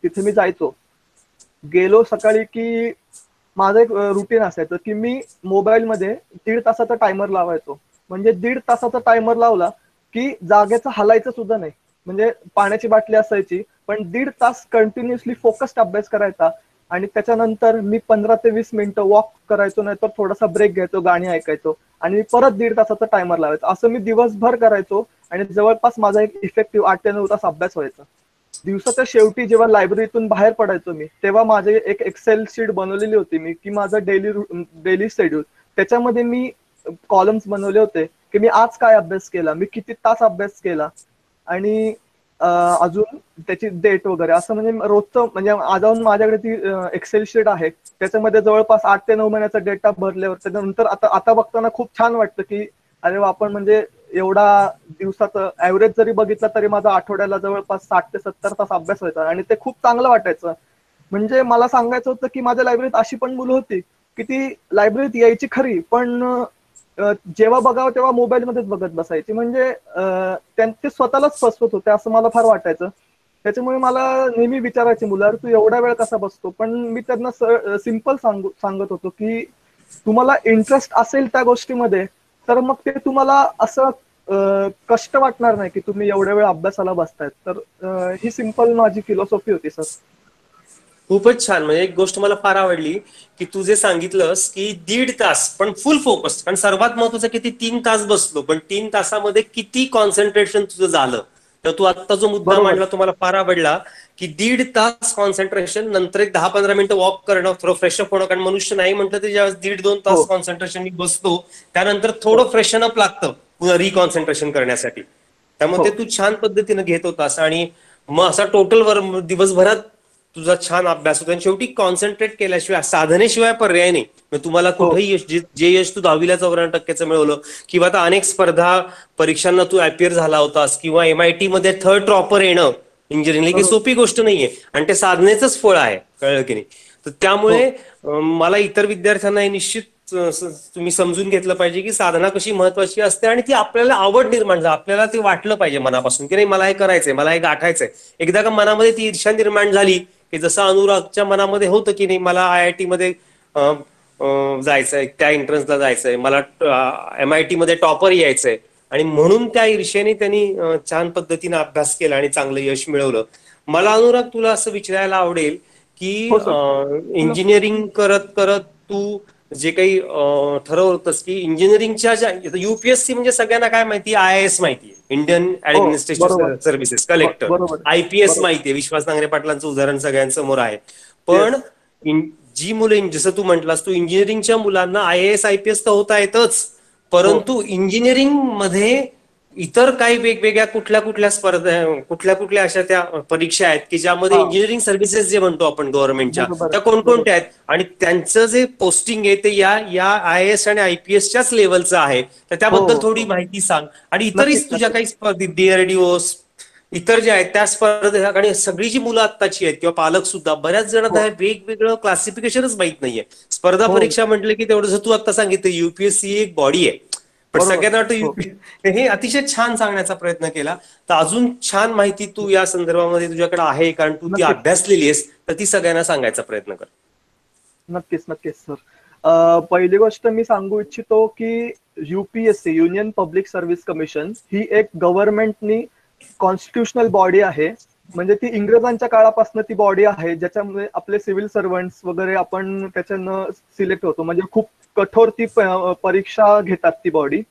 तिथे मी जायचो. गेलो सकाळी की माझं एक रुटीन असायचं की मी मोबाईलमध्ये 1.5 तासाचा टायमर लावायचो. म्हणजे 1.5 तासाचा टायमर लावला की जागेचं हलायचं सुद्धा नाही. म्हणजे पाण्याची बाटली असायची पण 1.5 तास कंटिन्युअसली फोकस्ड अभ्यास करायचा. आणि त्याच्यानंतर मी 15 ते 20 मिनिटं वॉक करायचो, नाहीतर थोडासा ब्रेक घ्यायचो, गाणी ऐकायचो आणि परत 1.5 तासाचा टायमर लावायचा. असं मी दिवसभर करायचो आणि जवळपास माझा एक इफेक्टिव्ह 8 ते 9 तास अभ्यास व्हायचा. दिवसाच्या शेवटी जेव्हा लायब्ररीतून बाहेर पडायचो मी, तेव्हा माझे एक एक्सेल शीट बनवलेली होती मी, की माझं डेली शेड्यूल, त्याच्यामध्ये मी कॉलम्स बनवले होते की मी आज काय अभ्यास केला, मी किती तास अभ्यास केला, आणि अजून त्याची डेट वगैरे असं, म्हणजे रोजचं, म्हणजे अजून माझ्याकडे ती एक्सेल शीट आहे, त्याच्यामध्ये जवळपास 8 ते 9 महिन्याचा डेटा भरल्यावर त्याच्यानंतर आता बघताना खूप छान वाटतं की अरे आपण म्हणजे एवढा दिवसाचं ऍव्हरेज जरी बघितलं तरी माझा आठवड्याला जवळपास 60 ते 70 तास अभ्यास व्हायचा, आणि ते खूप चांगलं वाटायचं. म्हणजे मला सांगायचं होतं की माझ्या लायब्ररीत अशी पण मुलं होती की ती लायब्ररीत यायची खरी, पण जेव्हा बघावं तेव्हा मोबाईलमध्येच बघत बसायची, म्हणजे ते स्वतःलाच फसवत होते असं मला फार वाटायचं. त्याच्यामुळे मला नेहमी विचारायचे मुलं, अरे तू एवढा वेळ कसा बसतो, पण मी त्यांना सिंपल सांगत होतो की तुम्हाला इंटरेस्ट असेल त्या गोष्टीमध्ये तर मग ते तुम्हाला असं कष्ट वाटणार नाही की तुम्ही एवढ्या वेळ अभ्यासाला बसतायत. तर ही सिंपल माझी फिलॉसॉफी होती सर. खूपच छान. म्हणजे एक गोष्ट मला फार आवडली की तू जे सांगितलंस की 1.5 तास पण फुल फोकस, कारण सर्वात महत्वाचं की 3 तास बसलो, पण 3 तासामध्ये किती कॉन्सन्ट्रेशन तुझं झालं. तर तू आता जो मुद्दा बरोबर. मांडला तो मला फार आवडला की 1.5 तास कॉन्सन्ट्रेशन, नंतर एक 10-15 मिनिटं वॉक करणं, थोडं फ्रेशअप होणं, कारण मनुष्य नाही म्हटलं तर ज्यावेळेस 1.5-2 हो तास कॉन्सन्ट्रेशन बसतो त्यानंतर हो थोडं फ्रेशन अप लागतं पुन्हा रिकॉन्सन्ट्रेशन करण्यासाठी. त्यामुळे हो ते तू छान पद्धतीनं घेत होतास, आणि मग असा टोटल दिवसभरात तुझा छान अभ्यास होतो, आणि शेवटी कॉन्सन्ट्रेट केल्याशिवाय, साधनेशिवाय पर्याय नाही. तुम्हाला हो कुठेही यश, जे यश तू 10वीला 94% मिळवलं, किंवा आता अनेक स्पर्धा परीक्षांना तू अपियर झाला होतास, किंवा MIT मध्ये 3rd टॉपर येणं इंजिनिअरिंग ही बरोबर. सोपी गोष्ट नाहीये, आणि ते साधनेचंच फळ आहे, कळलं की नाही. तर हो त्यामुळे मला इतर विद्यार्थ्यांना हे निश्चित तुम्ही समजून घेतलं पाहिजे की साधना कशी महत्वाची असते, आणि ती आपल्याला आवड निर्माण झाली, आपल्याला ते वाटलं पाहिजे मनापासून की नाही मला हे करायचंय, मला हे गाठायचंय. एकदा का मनामध्ये ती ईर्ष्या निर्माण झाली की जसं अनुरागच्या मनामध्ये होतं की नाही मला IIT मध्ये जायचंय, त्या एंट्रन्सला जायचंय, मला MIT मध्ये टॉपर यायचंय, आणि म्हणून त्या ईर्ष्येने त्यांनी छान पद्धतीने अभ्यास केला आणि चांगलं यश मिळवलं. मला अनुराग तुला असं विचारायला आवडेल की हो सर. इंजिनिअरिंग करत करत तू जे काही ठरवतस की इंजिनिअरिंगच्या ज्या UPSC म्हणजे सगळ्यांना काय माहिती, IAS माहिती आहे, इंडियन हो बरोबर. ऍडमिनिस्ट्रेटिव्ह सर्व्हिसेस कलेक्टर, बरोबर. IPS बरोबर. माहिती आहे, विश्वास नांगरे पाटलांचं उदाहरण सगळ्यांसमोर आहे. येस. पण जी मुलं, जसं तू म्हटलास, तू इंजिनिअरिंगच्या मुलांना IAS IPS तर होता येतच, हो परंतु इंजिनिअरिंग मध्ये इतर काही वेगवेगळ्या कुठल्या कुठल्या स्पर्धा, कुठल्या कुठल्या अशा त्या परीक्षा आहेत की ज्यामध्ये हा इंजिनिअरिंग सर्व्हिसेस जे म्हणतो आपण गव्हर्नमेंटच्या, बरोबर त्या बरोबर. कोणकोणत्या आहेत, आणि त्यांचं जे पोस्टिंग आहे ते या या IAS आणि IPSच्याच लेवलचं आहे. तर हो त्याबद्दल हो थोडी हो. माहिती सांग. आणि नक्कीच इतरही तुझ्या नक्कीच. काही स्पर्धेत DRDO इतर जे आहेत त्या स्पर्धेत, आणि सगळी जी मुलं आत्ताची आहेत किंवा पालक सुद्धा, बऱ्याच जणांना हो हे वेगवेगळं क्लासिफिकेशनच माहित नाहीये. स्पर्धा हो परीक्षा म्हटलं की तेवढं तू आता सांगितलं UPSC एक बॉडी आहे, पण बरोबर. सगळ्यांना वाटतं हो हे अतिशय छान सांगण्याचा प्रयत्न केला. तर अजून छान माहिती तू या संदर्भामध्ये तुझ्याकडे आहे, कारण तू ती नक्कीच अभ्यासलेली आहेस, तर ती सगळ्यांना सांगायचा प्रयत्न कर. नक्कीच नक्कीच सर. पहिली गोष्ट मी सांगू इच्छितो की UPSC union public service commission ही एक गव्हर्नमेंटनी कॉन्स्टिट्युशनल बॉडी आहे. म्हणजे ती इंग्रजांच्या काळापासून ती बॉडी आहे, ज्याच्यामुळे आपले सिव्हिल सर्वंट्स वगैरे आपण त्याच्यानं सिलेक्ट होतो. म्हणजे खूप कठोर ती परीक्षा घेतात ती बॉडी.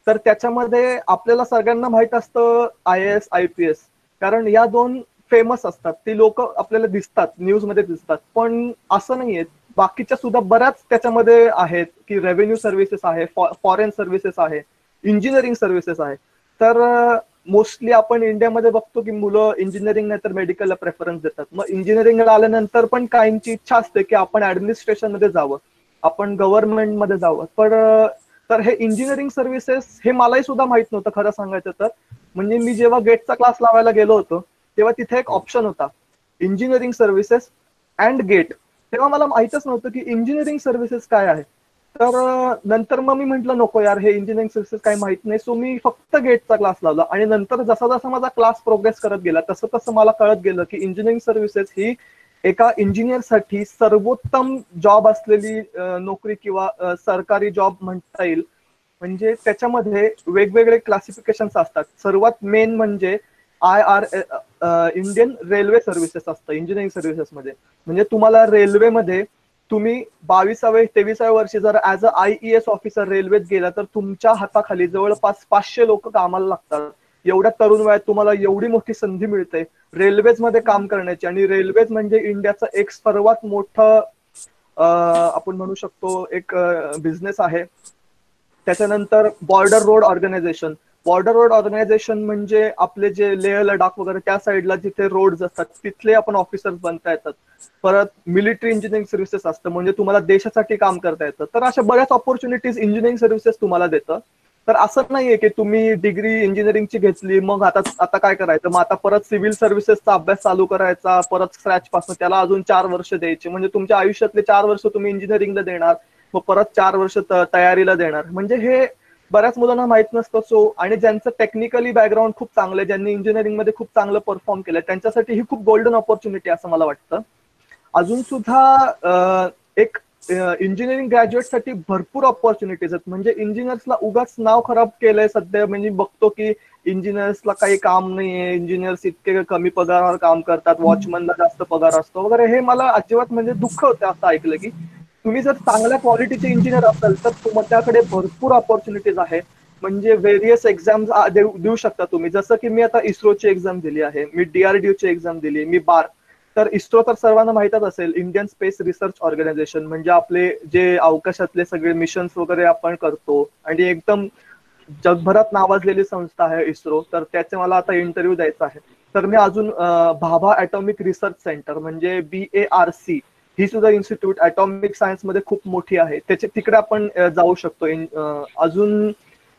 तर त्याच्यामध्ये आपल्याला सगळ्यांना माहित असतं IAS IPS, कारण या दोन फेमस असतात, ती लोक आपल्याला दिसतात, न्यूज मध्ये दिसतात. पण असं नाहीये, बाकीच्या सुद्धा बऱ्याच त्याच्यामध्ये आहेत की रेव्हेन्यू सर्व्हिसेस आहे, फॉरेन सर्व्हिसेस आहे, इंजिनिअरिंग सर्व्हिसेस आहे. तर मोस्टली आपण इंडियामध्ये बघतो की मुलं इंजिनिअरिंग नाही तर मेडिकलला प्रेफरन्स देतात. मग इंजिनिअरिंगला आल्यानंतर पण काहींची इच्छा असते की आपण ऍडमिनिस्ट्रेशन मध्ये जावं, आपण गव्हर्नमेंट मध्ये जावं. पण तर हे इंजिनिअरिंग सर्व्हिसेस हे मलाही सुद्धा माहित नव्हतं खरं सांगायचं तर. म्हणजे मी जेव्हा गेटचा क्लास लावायला गेलो होतो तेव्हा तिथे एक ऑप्शन होता, इंजिनिअरिंग सर्व्हिसेस अँड गेट. तेव्हा मला माहितच नव्हतं की इंजिनिअरिंग सर्व्हिसेस काय आहे. तर नंतर मग मी म्हंटल नको यार, हे इंजिनिअरिंग सर्व्हिसेस काही माहित नाही. सो मी फक्त गेटचा क्लास लावला, आणि नंतर जसा जसा माझा क्लास प्रोग्रेस करत गेला तसं तसं मला कळत गेलं की इंजिनिअरिंग सर्व्हिसेस ही एका इंजिनियरसाठी सर्वोत्तम जॉब असलेली नोकरी किंवा सरकारी जॉब म्हणता येईल. म्हणजे त्याच्यामध्ये वेगवेगळे क्लासिफिकेशन्स असतात. सर्वात मेन म्हणजे इंडियन रेल्वे सर्व्हिसेस असतं इंजिनिअरिंग सर्व्हिसेस मध्ये. म्हणजे तुम्हाला रेल्वेमध्ये तुम्ही 22व्या-23व्या वर्षी जर ऍज अ IES ऑफिसर रेल्वेत गेला तर तुमच्या हाताखाली जवळपास 500 लोक कामाला लागतात. एवढ्या तरुण वयात तुम्हाला एवढी मोठी संधी मिळते रेल्वेज मध्ये काम करण्याची, आणि रेल्वेज म्हणजे इंडियाचं एक सर्वात मोठं आपण म्हणू शकतो एक बिझनेस आहे. त्याच्यानंतर border road organisation. Border road organisation म्हणजे आपले जे लेह लडाख वगैरे त्या साईडला जिथे रोड्स असतात तिथले आपण ऑफिसर्स बनता येतात. परत मिलिटरी इंजिनिअरिंग सर्व्हिसेस असतं, म्हणजे तुम्हाला देशासाठी काम करता येतं. तर अशा बऱ्याच ऑपॉर्च्युनिटीज इंजिनिअरिंग सर्व्हिसेस तुम्हाला देतं. तर असं नाहीये की तुम्ही डिग्री इंजिनिअरिंगची घेतली मग आता काय करायचं, मग आता परत सिव्हिल सर्व्हिसेसचा अभ्यास चालू करायचा, परत स्क्रॅच पासून त्याला अजून 4 वर्ष द्यायचे, म्हणजे तुमच्या आयुष्यातले 4 वर्ष तुम्ही इंजिनिअरिंगला देणार, मग परत 4 वर्ष तयारीला देणार. म्हणजे हे बऱ्याच मुलांना माहित नसतं. सो आणि ज्यांचं टेक्निकली बॅकग्राऊंड खूप चांगलं आहे, ज्यांनी इंजिनिअरिंग मध्ये खूप चांगलं परफॉर्म केलं, त्यांच्यासाठी ही खूप गोल्डन ऑपॉर्च्युनिटी असं मला वाटतं. अजून सुद्धा एक इंजिनिअरिंग ग्रॅज्युएटसाठी भरपूर ऑपॉर्च्युनिटीज आहेत. म्हणजे इंजिनियर्सला उगाच नाव खराब केलंय सध्या, म्हणजे बघतो की इंजिनियर्सला काही काम नाहीये, इंजिनियर्स इतके कमी पगारावर काम करतात, वॉचमनला जास्त पगार असतो वगैरे. हे मला अजिबात म्हणजे दुःख होतं असं ऐकलं की तुम्ही जर चांगल्या क्वालिटीचे इंजिनियर असाल तर तुमच्याकडे भरपूर ऑपॉर्च्युनिटीज आहे. म्हणजे व्हेरियस एक्झाम्स देऊ शकता तुम्ही. जसं की मी आता इस्रोची एक्झाम दिली आहे, मी DRDOची एक्झाम दिली, मी बार. तर इस्रो तर सर्वांना माहितच असेल, इंडियन स्पेस रिसर्च ऑर्गनायझेशन, म्हणजे आपले जे अवकाशातले सगळे मिशन्स वगैरे आपण करतो आणि एकदम जगभरात नावाजलेली संस्था आहे इस्रो. तर त्याचे मला आता इंटरव्ह्यू द्यायचा आहे. तर मी अजून भाभा ॲटॉमिक रिसर्च सेंटर म्हणजे BARC ही सुद्धा इन्स्टिट्यूट ॲटॉमिक सायन्स मध्ये खूप मोठी आहे, तिकडे आपण जाऊ शकतो. अजून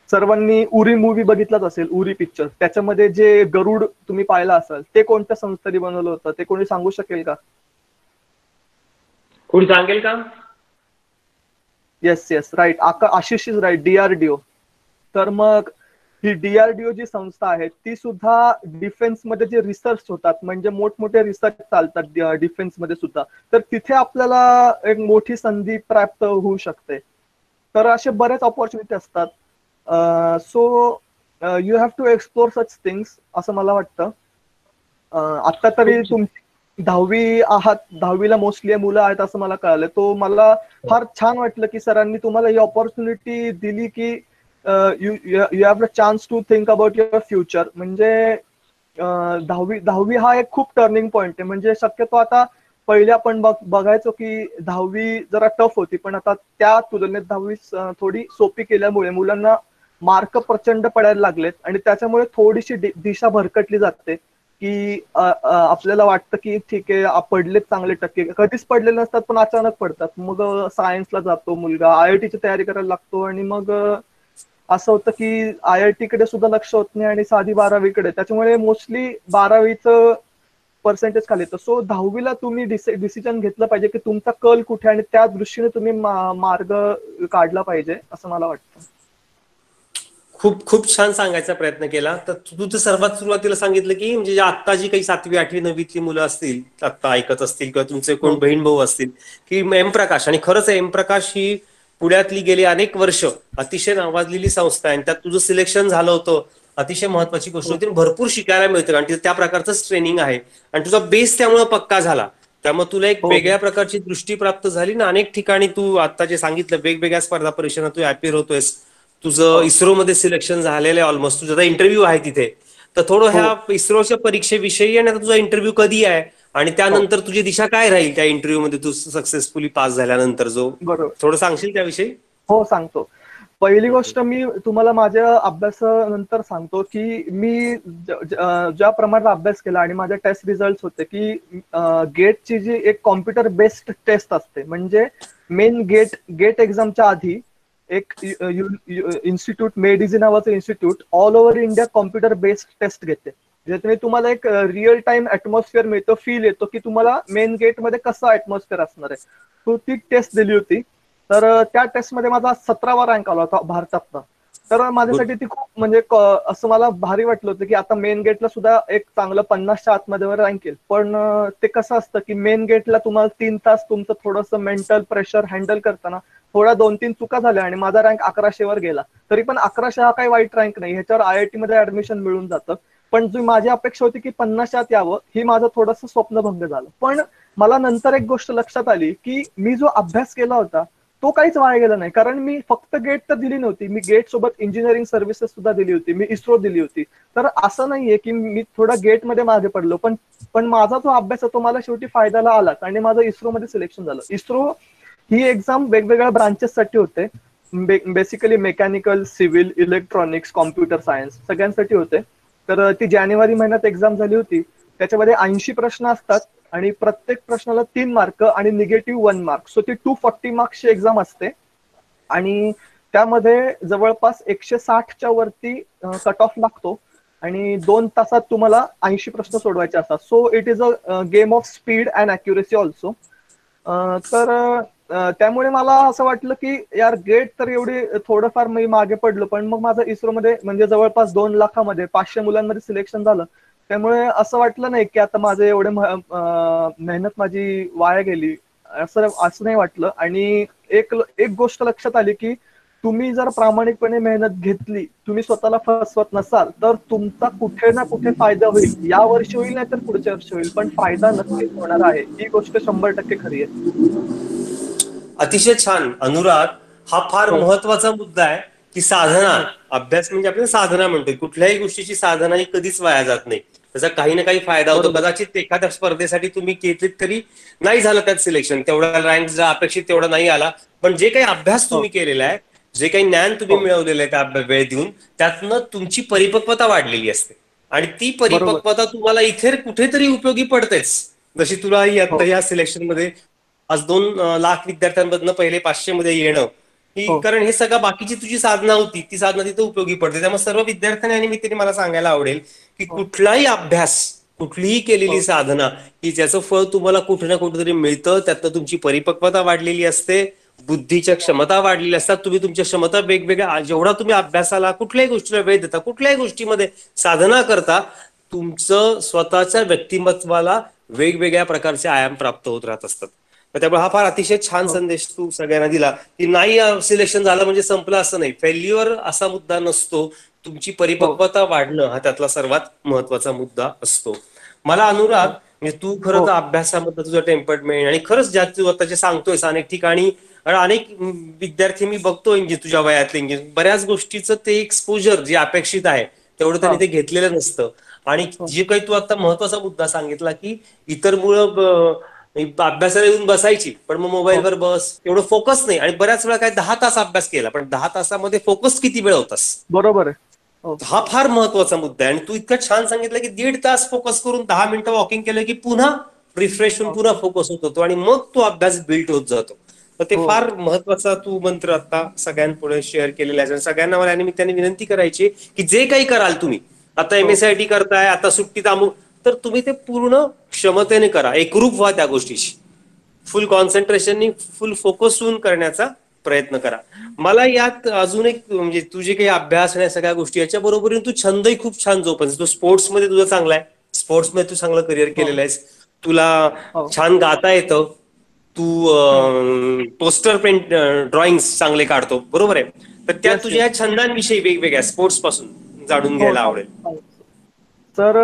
सर्वांनी उरी मूवी बघितलाच असेल, उरी पिक्चर, त्याच्यामध्ये जे गरुड तुम्ही पाहिला असाल ते कोणत्या संस्थेने बनवलं होतं ते कोणी सांगू शकेल का? कोणी सांगेल का? Yes yes right, Ashish is right, DRDO. तर मग ही DRDO जी संस्था आहे ती सुद्धा डिफेन्स मध्ये जे रिसर्च होतात, म्हणजे मोठमोठे रिसर्च चालतात डिफेन्स मध्ये सुद्धा, तर तिथे आपल्याला एक मोठी संधी प्राप्त होऊ शकते. तर असे बरेच ऑपॉर्च्युनिटी असतात. So you have to explore such things असं मला वाटतं. आता तरी तुमची 10वी आहात, 10वीला मोस्टली मुलं आहेत असं मला कळालं. तो मला फार छान वाटलं की सरांनी तुम्हाला ही ऑपॉर्च्युनिटी दिली की you have a chance to think about your future. म्हणजे 10वी हा एक खूप टर्निंग पॉइंट आहे. म्हणजे शक्यतो आता पहिले आपण बघायचो की 10वी जरा टफ होती, पण आता त्या तुलनेत 10वी थोडी सोपी केल्यामुळे मुलांना मार्क प्रचंड पडायला लागलेत आणि त्याच्यामुळे थोडीशी दिशा भरकटली जाते की आपल्याला वाटतं की ठीक आहे पडलेत चांगले टक्के, कधीच पडलेले नसतात पण अचानक पडतात. मग सायन्सला जातो मुलगा, IITची तयारी करायला लागतो आणि मग असं होतं की IIT कडे सुद्धा लक्ष होत नाही आणि साधी 12वीकडे. त्याच्यामुळे मोस्टली 12वीचं पर्सेंटेज खाली येतं. सो 10वीला तुम्ही डिसिजन घेतलं पाहिजे की तुमचा कल कुठे आणि त्या दृष्टीने तुम्ही मार्ग काढला पाहिजे असं मला वाटतं. खूप खूप छान सांगायचा प्रयत्न केला. तर तू तर सर्वात सुरुवातीला सांगितलं की म्हणजे आता जी काही 7वी 8वी 9वीतली मुलं असतील आता ऐकत असतील किंवा तुमचे कोण बहीण भाऊ असतील की एम प्रकाश, आणि खरंच एम प्रकाश ही पुण्यातली गेली अनेक वर्ष अतिशय नावाजलेली संस्था आहे आणि त्यात तुझं सिलेक्शन झालं होतं, अतिशय महत्वाची गोष्ट होती. भरपूर शिकायला मिळतं आणि त्या प्रकारचं ट्रेनिंग आहे आणि तुझा बेस त्यामुळे पक्का झाला. त्यामुळे तुला एक वेगळ्या प्रकारची दृष्टी प्राप्त झाली ना. अनेक ठिकाणी तू आता जे सांगितलं वेगवेगळ्या स्पर्धा परीक्षांना तू अपिअर होतोयस, तुझं इस्रोमध्ये सिलेक्शन झालेलं आहे ऑलमोस्ट, तुझा इंटरव्ह्यू आहे तिथे. तर थोडं ह्या इस्रोच्या परीक्षेविषयी आणि आता तुझा इंटरव्ह्यू कधी आहे आणि त्यानंतर तुझी दिशा काय राहील त्या इंटरव्ह्यू मध्ये तू सक्सेसफुली पास झाल्यानंतर, जो थोडं सांगशील त्याविषयी? हो सांगतो. पहिली गोष्ट मी तुम्हाला माझ्या अभ्यासानंतर सांगतो की मी ज्या प्रमाणात अभ्यास केला आणि माझे टेस्ट रिझल्ट होते की गेटची जी एक कॉम्प्युटर बेस्ड टेस्ट असते, म्हणजे मेन गेट एक्झामच्या आधी एक इन्स्टिट्यूट मेडिझी नावाचं institute all over India computer based test घेते, ज्याच्यामुळे तुम्हाला एक रिअल टाइम ऍटमॉस्फिअर मिळतो, फील येतो की तुम्हाला मेन गेट मध्ये कसं ऍटमॉस्फिअर असणार आहे. तो ती टेस्ट दिली होती. तर त्या टेस्टमध्ये माझा 17वा रँक आला होता भारतातला. तर माझ्यासाठी ती खूप म्हणजे असं मला भारी वाटलं होतं की आता मेन गेटला सुद्धा एक चांगलं 50च्या आतमध्ये रँक येईल. पण ते कसं असतं की मेन गेटला तुम्हाला 3 तास तुमचं थोडंसं मेंटल प्रेशर हँडल करताना थोड्या 2-3 चुका झाल्या आणि माझा रँक 1100 वर गेला. तरी पण 1100 हा काही वाईट रँक नाही, ह्याच्यावर IIT मध्ये ऍडमिशन मिळून जातं. पण जी माझी अपेक्षा होती की 50च्या आत यावं, ही माझं थोडंसं स्वप्नभंग झालं. पण मला नंतर एक गोष्ट लक्षात आली की मी जो अभ्यास केला होता तो काहीच वाया गेला नाही, कारण मी फक्त गेट तर दिली नव्हती, मी गेट सोबत इंजिनिअरिंग सर्व्हिसेस सुद्धा दिली होती, मी इस्रो दिली होती. तर असं नाहीये की मी थोडा गेटमध्ये मागे पडलो, पण माझा जो अभ्यास आहे तो मला शेवटी फायद्याला आलाच आणि माझं इस्रोमध्ये सिलेक्शन झालं. इस्रो ही एक्झाम वेगवेगळ्या ब्रांचेससाठी होते, basically mechanical, civil, electronics, computer science सगळ्यांसाठी होते. तर ती जानेवारी महिन्यात एक्झाम झाली होती. त्याच्यामध्ये 80 प्रश्न असतात आणि प्रत्येक प्रश्नाला 3 मार्क आणि निगेटिव्ह 1 मार्क, सो ती 240 मार्क्सची एक्झाम असते. आणि त्यामध्ये जवळपास 160च्या वरती कट ऑफ लागतो आणि 2 तासात तुम्हाला 80 प्रश्न सोडवायचे असतात. So it is a game of speed and accuracy also. तर त्यामुळे मला असं वाटलं की यार गेट तर एवढी थोडंफार मी मागे पडलो, पण मग माझं इस्रोमध्ये म्हणजे जवळपास 2 लाखामध्ये 500 मुलांमध्ये सिलेक्शन झालं. त्यामुळे असं वाटलं नाही की आता माझे एवढे मेहनत माझी वाया गेली, असं नाही वाटलं. आणि एक गोष्ट लक्षात आली की तुम्ही जर प्रामाणिकपणे मेहनत घेतली, तुम्ही स्वतःला फसवत नसाल, तर तुमचा कुठे ना कुठे फायदा होईल. या वर्षी होईल नाही तर पुढच्या वर्षी होईल, पण फायदा नक्कीच होणार आहे. ही गोष्ट 100% खरी आहे. अतिशय छान अनुराग. हा फार महत्वाचा मुद्दा आहे की साधना, अभ्यास म्हणजे आपण साधना म्हणतोय, कुठल्याही गोष्टीची साधना ही कधीच वाया जात नाही, त्याचा काही ना काही फायदा होतो. कदाचित एखाद्या स्पर्धेसाठी तुम्ही घेतलीत तरी नाही झालं त्यात सिलेक्शन, तेवढा रँक जर अपेक्षित तेवढा नाही आला, पण जे काही अभ्यास तुम्ही केलेला आहे, जे काही ज्ञान तुम्ही मिळवलेलं आहे त्या वेळ देऊन, त्यातनं तुमची परिपक्वता वाढलेली असते आणि ती परिपक्वता तुम्हाला इथे कुठेतरी उपयोगी पडतेच. जशी तुला आता या सिलेक्शन मध्ये आज 2 लाख विद्यार्थ्यांमधनं पहिले 500 मध्ये येणं, ही कारण हे सगळं बाकीची तुझी साधना होती, ती साधना तिथे उपयोगी पडते. त्यामुळे सर्व विद्यार्थ्यांनी आणि मित्रांनी मला सांगायला आवडेल की कुठलाही अभ्यास, कुठलीही केलेली साधना की ज्याचं फळ तुम्हाला कुठे ना कुठेतरी मिळतं, त्यातनं तुमची परिपक्वता वाढलेली असते, बुद्धीच्या क्षमता वाढलेल्या असतात. तुम्ही तुमच्या क्षमता वेगवेगळ्या, जेवढा तुम्ही अभ्यासाला कुठल्याही गोष्टीला वेळ देता, कुठल्याही गोष्टीमध्ये साधना करता, तुमचं स्वतःच्या व्यक्तिमत्वाला वेगवेगळ्या प्रकारचे आयाम प्राप्त होत राहत असतात. त्यामुळे हा फार अतिशय छान संदेश तू सगळ्यांना दिला की नाही सिलेक्शन झालं म्हणजे संपलं असं नाही. फेल्युअर असा मुद्दा नसतो, तुमची परिपक्वता वाढणं हा त्यातला सर्वात महत्वाचा मुद्दा असतो. मला अनुराग, म्हणजे तू खरं तर अभ्यासामध्ये तुझं टेम्परमेंट आणि खरंच ज्या तू आता जे सांगतोयस अनेक ठिकाणी, अनेक विद्यार्थी मी बघतोय तुझ्या वयातले, बऱ्याच गोष्टीचं ते एक्सपोजर जे अपेक्षित आहे तेवढं त्यांनी ते घेतलेलं नसतं. आणि जे काही तू आता महत्वाचा मुद्दा सांगितला की इतर मुलं अभ्यासाला येऊन बसायची, पण मग मोबाईलवर बस, एवढं फोकस नाही. आणि बऱ्याच वेळा काय 10 तास अभ्यास केला, पण 10 तासामध्ये फोकस किती वेळ होतास? बरोबर आहे. हा फार महत्वाचा मुद्दा आहे. आणि तू इतकं छान सांगितलं की 1.5 तास फोकस करून 10 मिनिटं वॉकिंग केलं की पुन्हा रिफ्रेश होऊन पुन्हा फोकस होत होतो आणि मग तो अभ्यास बिल्ड होत जातो. तर ते फार महत्वाचा तू मंत्र आता सगळ्यांपुढे शेअर केलेला आहे. सगळ्यांना मला निमित्ताने विनंती करायची की जे काही कराल तुम्ही, आता MSIT करताय, आता सुट्टीत अमुक, तर तुम्ही ते पूर्ण क्षमतेने करा, एकरूप व्हा त्या गोष्टीशी, फुल कॉन्सन्ट्रेशननी, फुल फोकस होऊन करण्याचा प्रयत्न करा. मला यात अजून एक, म्हणजे तुझे काही अभ्यास आणि सगळ्या गोष्टी याच्या बरोबरीने तू छंदही खूप छान जोपासतो. तू स्पोर्ट्समध्ये तुझा चांगला आहे, स्पोर्ट्समध्ये तू चांगलं करिअर केलेलं आहेस, तुला छान गाता येतं, तू पोस्टर पेंट ड्रॉइंग चांगले काढतो, बरोबर आहे? तर त्या तुझ्या छंदांविषयी वेगवेगळ्या स्पोर्ट्स पासून जाणून घ्यायला आवडेल. तर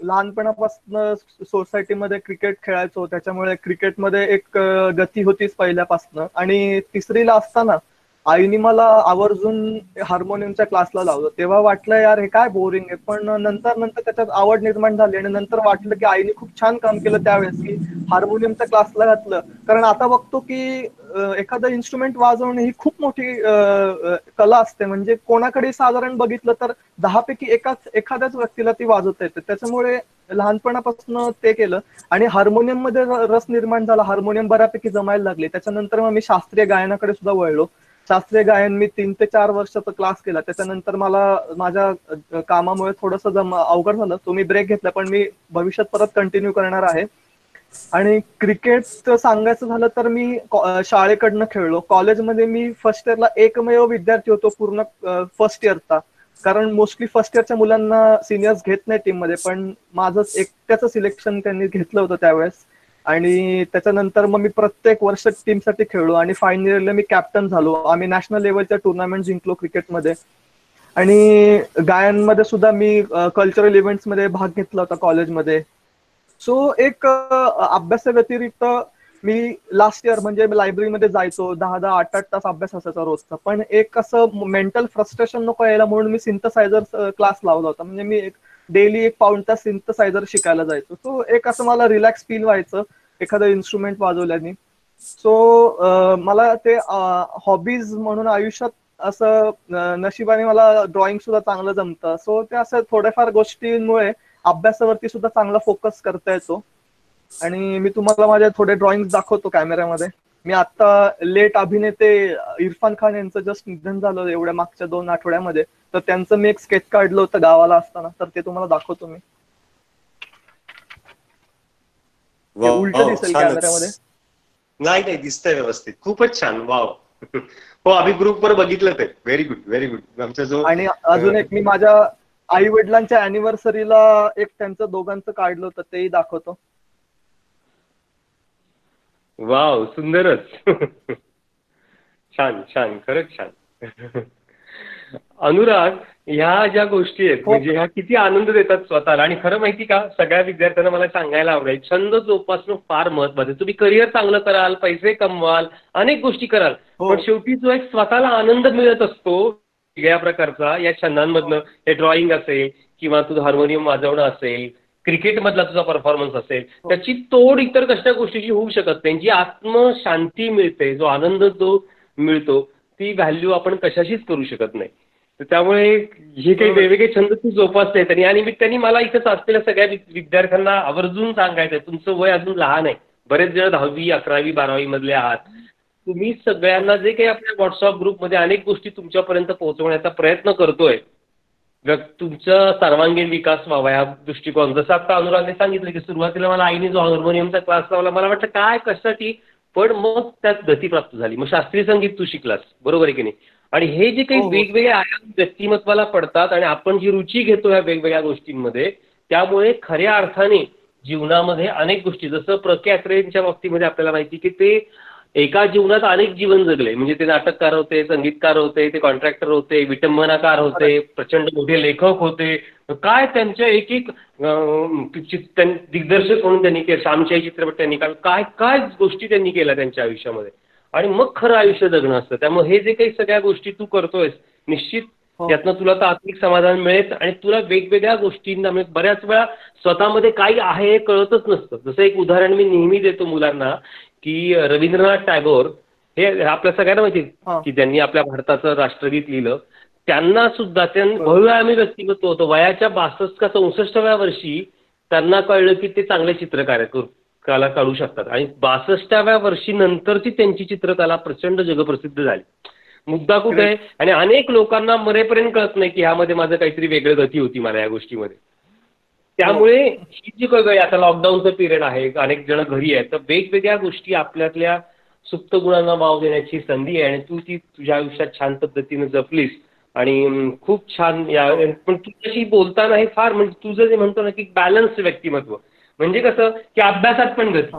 लहानपणापासून सोसायटीमध्ये क्रिकेट खेळायचो, त्याच्यामुळे क्रिकेटमध्ये एक गती होतीच पहिल्यापासून. आणि 3रीला असताना आईने मला आवर्जून हार्मोनियमच्या क्लासला लावलं. तेव्हा वाटलं यार हे काय बोरिंग आहे, पण नंतर त्याच्यात आवड निर्माण झाली आणि नंतर वाटलं की आईने खूप छान काम केलं त्यावेळेस की हार्मोनियमच्या क्लासला घातलं. कारण आता बघतो की एखादं इन्स्ट्रुमेंट वाजवणं ही खूप मोठी कला असते. म्हणजे कोणाकडे साधारण बघितलं तर 10 पैकी एखाद्याच व्यक्तीला ती वाजवता येते. त्याच्यामुळे लहानपणापासून ते केलं आणि हार्मोनियम मध्ये रस निर्माण झाला. हार्मोनियम बऱ्यापैकी जमायला लागले. त्याच्यानंतर मग मी शास्त्रीय गायनाकडे सुद्धा वळलो. शास्त्रीय गायन मी 3 ते 4 वर्षाचा क्लास केला. त्याच्यानंतर मला माझ्या कामामुळे थोडंसं अवघड झालं, तो मी ब्रेक घेतला, पण मी भविष्यात परत कंटिन्यू करणार आहे. आणि क्रिकेट सांगायचं झालं तर मी शाळेकडनं खेळलो. कॉलेजमध्ये मी फर्स्ट इयरला एकमेव विद्यार्थी होतो पूर्ण फर्स्ट इयरचा, कारण मोस्टली फर्स्ट इयरच्या मुलांना सिनियर्स घेत नाही टीम मध्ये, पण माझंच एकट्याचं सिलेक्शन त्यांनी घेतलं होतं त्यावेळेस. आणि त्याच्यानंतर मग मी प्रत्येक वर्ष टीमसाठी खेळलो आणि फायनल इयरला मी कॅप्टन झालो. आम्ही नॅशनल लेवलच्या टुर्नामेंट जिंकलो क्रिकेटमध्ये. आणि गायनमध्ये सुद्धा मी कल्चरल इव्हेंट्स मध्ये भाग घेतला होता कॉलेजमध्ये. सो एक अभ्यासाव्यतिरिक्त मी लास्ट इयर म्हणजे लायब्ररीमध्ये जायचो, 10-10, 8-8 तास अभ्यास असायचा रोजचा. पण एक असं मेंटल फ्रस्ट्रेशन नको यायला म्हणून मी सिंथसायझर क्लास लावला होता. म्हणजे मी एक डेली 1 पाऊण तास सिंथसायझर शिकायला जायचो. सो एक असं मला रिलॅक्स फील व्हायचं एखादं इन्स्ट्रुमेंट वाजवल्याने. सो मला ते हॉबीज म्हणून आयुष्यात असं नशिबाने मला ड्रॉइंग सुद्धा चांगलं जमतं. सो ते असं थोड्याफार गोष्टींमुळे अभ्यासावरती सुद्धा चांगला फोकस करता येतो. आणि मी तुम्हाला माझे थोडे ड्रॉइंग दाखवतो कॅमेऱ्यामध्ये. मी आता लेट अभिनेते इरफान खान यांचं जस्ट निधन झालं एवढ्या मागच्या 2 आठवड्यामध्ये. तर त्यांचं मी एक स्केच काढलं होतं गावाला असताना, तर ते तुम्हाला दाखवतो मी. उलट दिसेल कॅमेऱ्यामध्ये. नाही नाही, दिसतंय व्यवस्थित, खूपच छान. वाव. हो, आम्ही ग्रुपवर बघितलं ते. Very good, very good. आमचा जो आणि अजून एक मी माझ्या आई वडिलांच्या अॅनिव्हर्सरीला एक त्यांचं दोघांचं काढलं होतं, तेही दाखवतो. वाव, सुंदरच. छान छान, खरंच छान. अनुराग, ह्या ज्या गोष्टी आहेत म्हणजे ह्या किती आनंद देतात स्वतःला. आणि खरं माहिती का, सगळ्या विद्यार्थ्यांना मला सांगायला आवडेल, छंद जोपासणं फार महत्वाचं आहे. तुम्ही करिअर चांगलं कराल, पैसे कमवाल, अनेक गोष्टी कराल, पण शेवटी जो एक स्वतःला आनंद मिळत असतो वेगळ्या प्रकारचा या छंदांमधनं, हे ड्रॉइंग असेल किंवा तुझं हार्मोनियम वाजवणं असेल, क्रिकेटमधला तुझा परफॉर्मन्स असेल, त्याची तोड इतर कसल्या गोष्टीची होऊ शकत नाही. जी आत्मशांती मिळते, जो आनंद जो मिळतो, ती व्हॅल्यू आपण कशाशीच करू शकत नाही. तर त्यामुळे हे काही वेगवेगळे छंद तू जोपासले. आणि या निमित्ताने मला इथंच असलेल्या सगळ्या विद्यार्थ्यांना आवर्जून सांगायचं, तुमचं वय अजून लहान आहे. बरेच जण 10वी, 11वी, 12वी मधले आहात. तुम्ही सगळ्यांना जे काही आपल्या व्हॉट्सअप ग्रुपमध्ये अनेक गोष्टी तुमच्यापर्यंत पोहोचवण्याचा प्रयत्न करतोय, तुमचा सर्वांगीण विकास व्हावा या दृष्टिकोन. जसं आता अनुरागने सांगितलं की सुरुवातीला मला आईने जो हार्मोनियमचा क्लास लावला, मला वाटतं काय कशासाठी, पण मग त्यात गती प्राप्त झाली. मग शास्त्रीय संगीत तू शिकलास, बरोबर आहे की नाही. आणि हे जे काही वेगवेगळे आयाम व्यक्तिमत्वाला पडतात आणि आपण जी रुची घेतो या वेगवेगळ्या गोष्टींमध्ये, त्यामुळे खऱ्या अर्थाने जीवनामध्ये अनेक गोष्टी, जसं प्र के अत्रेंच्या बाबतीमध्ये आपल्याला माहिती की ते एका जीवनात अनेक जीवन जगले. म्हणजे ते नाटककार होते, संगीतकार होते, ते कॉन्ट्रॅक्टर होते, विटंबनाकार होते, प्रचंड मोठे लेखक होते. काय त्यांच्या एक एक दिग्दर्शक म्हणून त्यांनी केलं, श्यामची आई चित्रपट त्यांनी काढला, काय काय गोष्टी त्यांनी केल्या त्यांच्या आयुष्यामध्ये. आणि मग खरं आयुष्य जगणं असतं. त्यामुळे हे जे काही सगळ्या गोष्टी तू करतोयस, निश्चित यातनं तुला तर आत्मिक समाधान मिळेल आणि तुला वेगवेगळ्या गोष्टींना म्हणजे बऱ्याच वेळा स्वतःमध्ये काही आहे हे कळतच नसतं. जसं एक उदाहरण मी नेहमी देतो मुलांना की रवींद्रनाथ टागोर हे आपल्या सगळ्यांना माहिती की त्यांनी आपल्या भारताचं राष्ट्रगीत लिहिलं. त्यांना सुद्धा बहुआयामी व्यक्तिमत्व होतं. वयाच्या 62 का 64व्या वर्षी त्यांना कळलं की ते चांगले चित्रकार कला काढू शकतात. आणि 62व्या वर्षी नंतरची त्यांची चित्रकला प्रचंड जगप्रसिद्ध झाली. मुद्दा कुठे आहे, आणि अनेक लोकांना मरेपर्यंत कळत नाही की ह्यामध्ये माझं काहीतरी वेगळं गती होती मला या गोष्टीमध्ये. त्यामुळे ही जी काही आता लॉकडाऊनचं पिरियड आहे, अनेक जण घरी आहेत, तर वेगवेगळ्या गोष्टी आपल्यातल्या सुप्त गुणांना वाव देण्याची संधी आहे. आणि तू ती तुझ्या आयुष्यात छान पद्धतीने जपलीस आणि खूप छान. पण तुझ्याशी बोलताना हे फार म्हणजे तुझं जे म्हणतो ना की बॅलन्स व्यक्तिमत्व, म्हणजे कसं की अभ्यासात पण गती,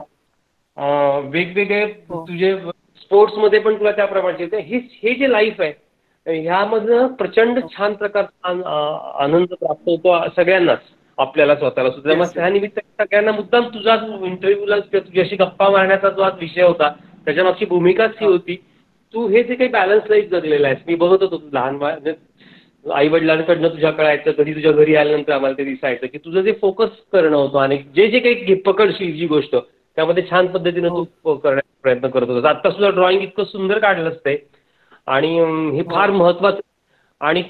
वेगवेगळे तुझे स्पोर्ट्समध्ये पण तुला त्या प्रकारचे हे जे लाईफ आहे ह्यामधनं प्रचंड छान प्रकारचा आनंद प्राप्त होतो सगळ्यांनाच, आपल्याला स्वतःला सुद्धा. मग त्यानिमित्त सगळ्यांना मुद्दाम तुझा इंटरव्ह्यूला तुझ्याशी गप्पा मारण्याचा जो आज विषय होता त्याच्यामागची भूमिकाच ही होती. तू हे जे काही बॅलन्स लाईफ जगलेलं आहेस, मी बघत होतो लहान आई वडिलांकडनं तुझ्या कळायचं, कधी तुझ्या घरी आल्यानंतर आम्हाला ते दिसायचं की तुझं जे फोकस करणं होतं आणि जे जे काही पकडशील जी गोष्ट त्यामध्ये छान पद्धतीनं तू करण्याचा प्रयत्न करत होता. आता सुद्धा ड्रॉइंग इतकं सुंदर काढलं असते आणि हे फार महत्वाचं. आणि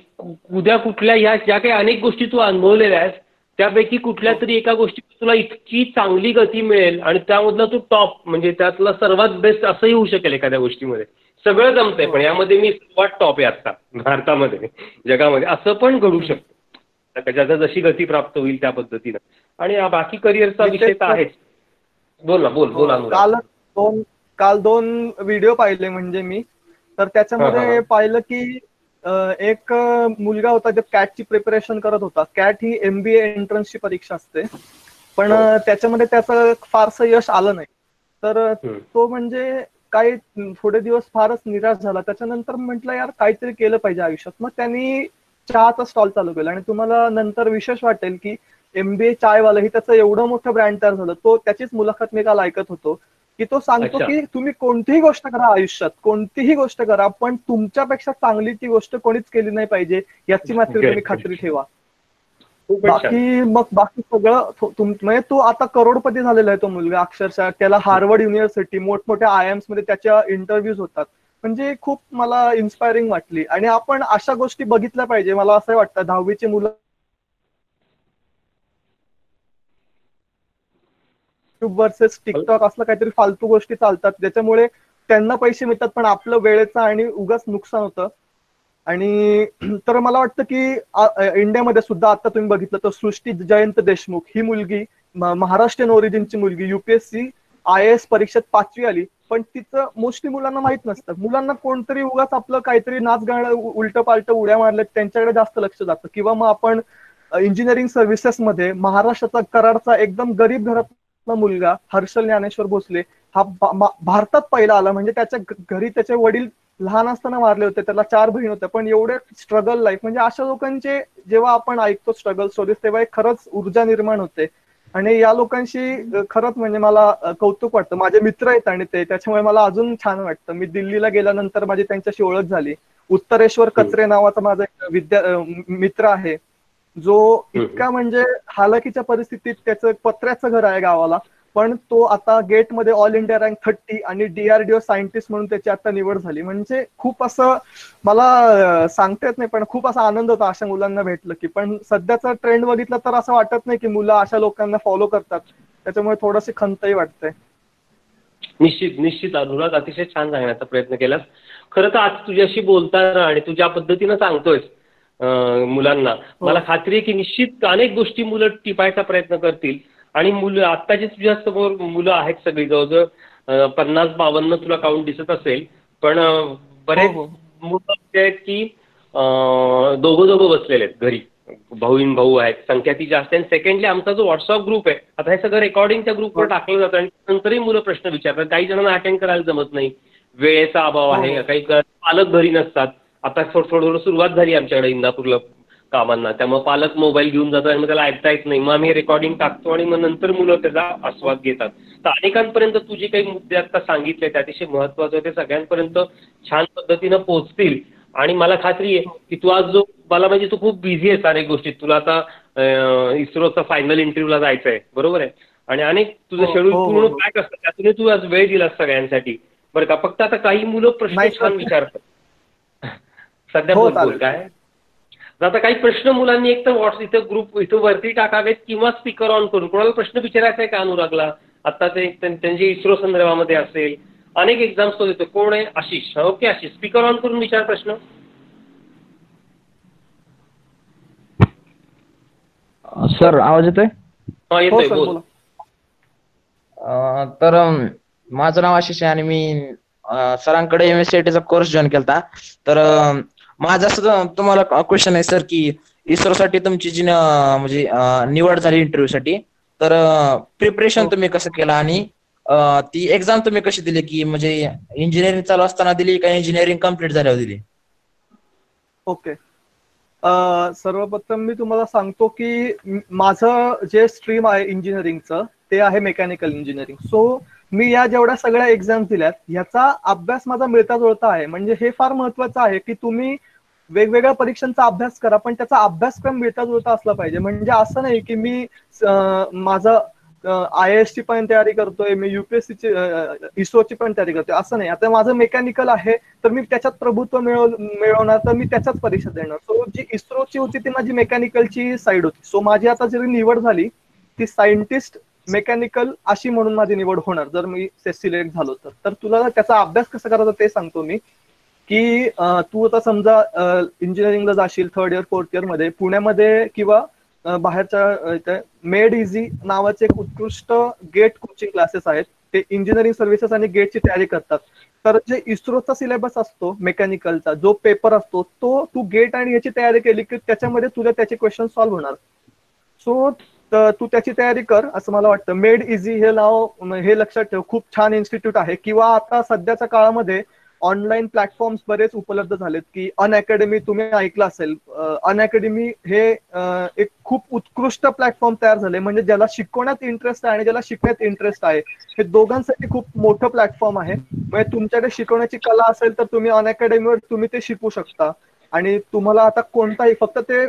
उद्या कुठल्या ह्या ज्या काही अनेक गोष्टी तू अनुभवलेल्या आहेस त्यापैकी कुठल्या तरी एका गोष्टी तुला इतकी चांगली गती मिळेल आणि त्यामधला तू टॉप म्हणजे त्यातला सर्वात बेस्ट असंही होऊ शकेल एखाद्या गोष्टीमध्ये. सगळं जमतंय पण यामध्ये मी सर्वात टॉप आहे आता भारतामध्ये, जगामध्ये, असं पण घडू शकतं ज्याचा जशी गती प्राप्त होईल त्या पद्धतीनं. आणि बाकी करिअरचा विषय तर आहेच. बोल ना, बोल अनुराग. काल दोन व्हिडिओ पाहिले म्हणजे मी, तर त्याच्यामध्ये पाहिलं की एक मुलगा होता जो कॅटची प्रिपरेशन करत होता. कॅट ही MBA एंट्रन्सची परीक्षा असते, पण त्याच्यामध्ये त्याचं फारसं यश आलं नाही. तर तो म्हणजे काही थोडे दिवस फारच निराश झाला. त्याच्यानंतर म्हटलं यार काहीतरी केलं पाहिजे आयुष्यात. मग त्यांनी चहाचा स्टॉल चालू केला आणि तुम्हाला नंतर विशेष वाटेल की MBA चायवाला ही त्याचं एवढं मोठं ब्रँड तयार झालं. तो त्याचीच मुलाखत मी काल ऐकत होतो की तो सांगतो अच्छा. की तुम्ही कोणतीही गोष्ट करा आयुष्यात, कोणतीही गोष्ट करा, पण तुमच्यापेक्षा चांगली ती गोष्ट कोणीच केली नाही पाहिजे याची मात्र तुम्ही Good. खात्री ठेवा. खूपच छान. बाकी सगळं म्हणजे तो आता करोडपती झालेला आहे तो मुलगा अक्षरशः. त्याला हार्वर्ड युनिव्हर्सिटी, मोठमोठ्या IIMs मध्ये त्याच्या इंटरव्ह्यूज होतात. म्हणजे खूप मला इन्स्पायरिंग वाटली. आणि आपण अशा गोष्टी बघितल्या पाहिजे. मला असं वाटतं 10वीची मुलं युट्यूब वर्सेस टिकटॉक असलं काहीतरी फालतू गोष्टी चालतात, ज्याच्यामुळे त्यांना पैसे मिळतात पण आपलं वेळेचं आणि उगाच नुकसान होतं. आणि तर मला वाटतं की इंडियामध्ये सुद्धा आता तुम्ही बघितलं तर सृष्टी जयंत देशमुख ही मुलगी महाराष्ट्रीयन ओरिजिनची मुलगी UPSC IAS परीक्षेत 5वी आली, पण तिचं मोस्टली मुलांना माहित नसतं. मुलांना कोणतरी उगाच आपलं काहीतरी नाच गाणं उलट पालट उड्या मारल्या त्यांच्याकडे जास्त लक्ष जातं. किंवा मग आपण इंजिनिअरिंग सर्व्हिसेस मध्ये महाराष्ट्राचा कराडचा एकदम गरीब घरातला मुलगा हर्षल ज्ञानेश्वर भोसले हा भारतात पहिला आला. म्हणजे त्याच्या घरी त्याचे वडील लहान असताना वारले होते, त्याला 4 बहीण होत्या, पण एवढे स्ट्रगल लाईफ. म्हणजे अशा लोकांचे जेव्हा आपण ऐकतो स्ट्रगल स्टोरीज तेव्हा एक खरंच ऊर्जा निर्माण होते. आणि या लोकांशी खरंच म्हणजे मला कौतुक वाटतं. माझे मित्र आहेत आणि त्याच्यामुळे मला अजून छान वाटतं. मी दिल्लीला गेल्यानंतर माझी त्यांच्याशी ओळख झाली. उत्तरेश्वर कचरे नावाचा माझा एक मित्र आहे, जो इतका म्हणजे हालाकीच्या परिस्थितीत त्याचं पत्र्याचं घर आहे गावाला, पण तो आता गेटमध्ये ऑल इंडिया रँक 30 आणि DRDO सायंटिस्ट म्हणून त्याची आता निवड झाली. म्हणजे खूप असं मला सांगता येत नाही, पण खूप असा आनंद होता अशा मुलांना भेटलं की. पण सध्याचा ट्रेंड बघितला तर असं वाटत नाही की मुलं अशा लोकांना फॉलो करतात, त्याच्यामुळे थोडीशी खंतही वाटते. निश्चित अनुराग, अतिशय छान सांगण्याचा प्रयत्न केलास. खरं तर आज तुझ्याशी बोलताना आणि तुझ्या पद्धतीनं सांगतोयस मुलांना, मला खात्री आहे की निश्चित अनेक गोष्टी मुलं टिपायचा प्रयत्न करतील. आणि मुलं आत्ताची तुझ्या समोर मुलं आहेत सगळी, जवळजवळ 50-52 तुला काउंट दिसत असेल, पण बरेच मुलं असे आहेत की दोघं बसलेले आहेत घरी, भाऊ आहेत, संख्या ती जास्त आहे. सेकंडली आमचा जो व्हॉट्सअप ग्रुप आहे, आता हे सगळं रेकॉर्डिंग त्या ग्रुपवर टाकलं जातं आणि नंतरही मुलं प्रश्न विचारतात. काही जणांना अटेंड करायला जमत नाही, वेळेचा अभाव आहे, काही पालक घरी नसतात. आता थोडं सुरुवात झाली आमच्याकडे इंदापूरला कामांना, त्यामुळे पालक मोबाईल घेऊन जातात आणि मग त्याला ऐकता येत नाही. मग आम्ही रेकॉर्डिंग टाकतो आणि मग नंतर मुलं त्याचा आस्वाद घेतात. तर अनेकांपर्यंत तू जे काही मुद्दे आता सांगितले ते अतिशय महत्त्वाचे, ते सगळ्यांपर्यंत छान पद्धतीनं पोहोचतील. आणि मला खात्री आहे की तू आज मला म्हणजे तू खूप बिझी आहेस अनेक गोष्टीत. तुला आता इस्रोचा फायनल इंटरव्ह्यूला जायचं आहे, बरोबर आहे, आणि अनेक तुझं शेड्यूल पूर्ण पॅक असतं, त्यातून तू आज वेळ दिलास सगळ्यांसाठी, बरं का. फक्त आता काही मुलं प्रश्न छान विचारतात. सध्या बोल काय. आता काही प्रश्न मुलांनी एक तर इथं ग्रुप इथं वरती टाकावेत किंवा स्पीकर ऑन करून. कोणाला प्रश्न विचारायचा आहे का अनुरागला? आता ते त्यांची इस्रो संदर्भामध्ये असेल, अनेक एक्झाम्स तो देतो. कोण आहे? Ashish. Okay Ashish, speaker on करून विचार प्रश्न. सर आवाज येतोय? हा येतोय, बोल. तर माझं नाव आशिष आहे आणि मी सरांकडे MSCIT कोर्स जॉईन केलता. तर माझं असं तुम्हाला क्वेश्चन आहे सर की इस्रोसाठी तुमची जी म्हणजे निवड झाली इंटरव्ह्यू साठी, तर प्रिपरेशन तुम्ही कसं केलं आणि ती एक्झाम तुम्ही कशी दिली, की म्हणजे इंजिनिअरिंग चालू असताना दिली का इंजिनिअरिंग कम्प्लीट झाल्यावर दिली? ओके, सर्वप्रथम मी तुम्हाला सांगतो की माझं जे स्ट्रीम आहे इंजिनिअरिंगचं ते आहे मेकॅनिकल इंजिनिअरिंग. सो मी या जेवढ्या सगळ्या एक्झाम्स दिल्यात ह्याचा अभ्यास माझा मिळता जुळता आहे. म्हणजे हे फार महत्वाचं आहे की तुम्ही वेगवेगळ्या परीक्षांचा अभ्यास करा, पण त्याचा अभ्यासक्रम मिळता जुळता असला पाहिजे. म्हणजे असं नाही की मी माझं IAS ची पण तयारी करतोय, मी UPSC ची इस्रोची पण तयारी करतोय, असं नाही. आता माझं मेकॅनिकल आहे तर मी त्याच्यात प्रभुत्व मिळवणार, तर मी त्याच्याच परीक्षा देणार. सो जी इस्रोची होती ती माझी मेकॅनिकलची साईड होती. सो माझी आता जरी निवड झाली ती सायंटिस्ट मेकॅनिकल अशी म्हणून माझी निवड होणार जर मी सिलेक्ट झालो तर. तर तुला त्याचा अभ्यास कसा करायचा ते सांगतो मी. की तू आता समजा इंजिनिअरिंगला जाशील 3rd इयर 4th इयर मध्ये पुण्यामध्ये किंवा बाहेरच्या मेड इझी नावाचे एक उत्कृष्ट गेट कोचिंग क्लासेस आहेत. ते इंजिनिअरिंग सर्व्हिसेस आणि गेटची तयारी करतात. तर जे इस्रोचा सिलेबस असतो मेकॅनिकलचा जो पेपर असतो तो तू गेट आणि याची तयारी केली की त्याच्यामध्ये तुला त्याचे क्वेश्चन सॉल्व्ह होणार. सो तू त्याची तयारी कर असं मला वाटतं. मेड इझी हे नाव हे लक्षात ठेव, खूप छान इन्स्टिट्यूट आहे. किंवा आता सध्याच्या काळामध्ये ऑनलाईन प्लॅटफॉर्म्स बरेच उपलब्ध झालेत, की अनअकॅडमी तुम्ही ऐकलं असेल. अनअकॅडमी हे एक खूप उत्कृष्ट प्लॅटफॉर्म तयार झाले, म्हणजे ज्याला शिकवण्यात इंटरेस्ट आहे आणि ज्याला शिकण्यात इंटरेस्ट आहे, हे दोघांसाठी खूप मोठं प्लॅटफॉर्म आहे. म्हणजे तुमच्याकडे शिकवण्याची कला असेल तर तुम्ही अनअकॅडमीवर तुम्ही ते शिकू शकता. आणि तुम्हाला आता कोणताही, फक्त ते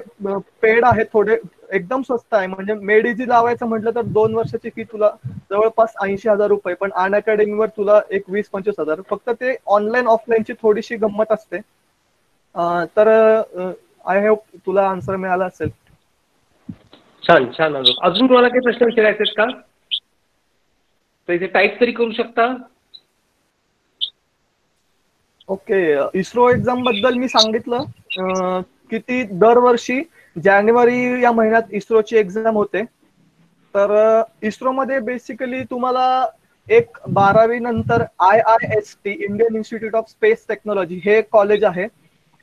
पेड आहे, थोडे एकदम स्वस्त आहे. म्हणजे मेड इझी लावायचं म्हटलं तर 2 वर्षाची फी तुला जवळपास 80,000 रुपये, पण अनअकॅडमीवर तुला एक 20-25,000. फक्त ते ऑनलाईन ऑफलाईनची थोडीशी गंमत असते. तर आय होप तुला आन्सर मिळाला असेल. छान छान. अजून तुम्हाला काही प्रश्न विचारायचे आहेत का? तर इथे टाईप तरी करू शकता. ओके, इस्रो एक्झाम बद्दल मी सांगितलं की ती दरवर्षी जानेवारी या महिन्यात इस्रोची एक्झाम होते. तर इस्रोमध्ये बेसिकली तुम्हाला एक 12वी नंतर IIST, Indian institute of space technology, हे कॉलेज आहे.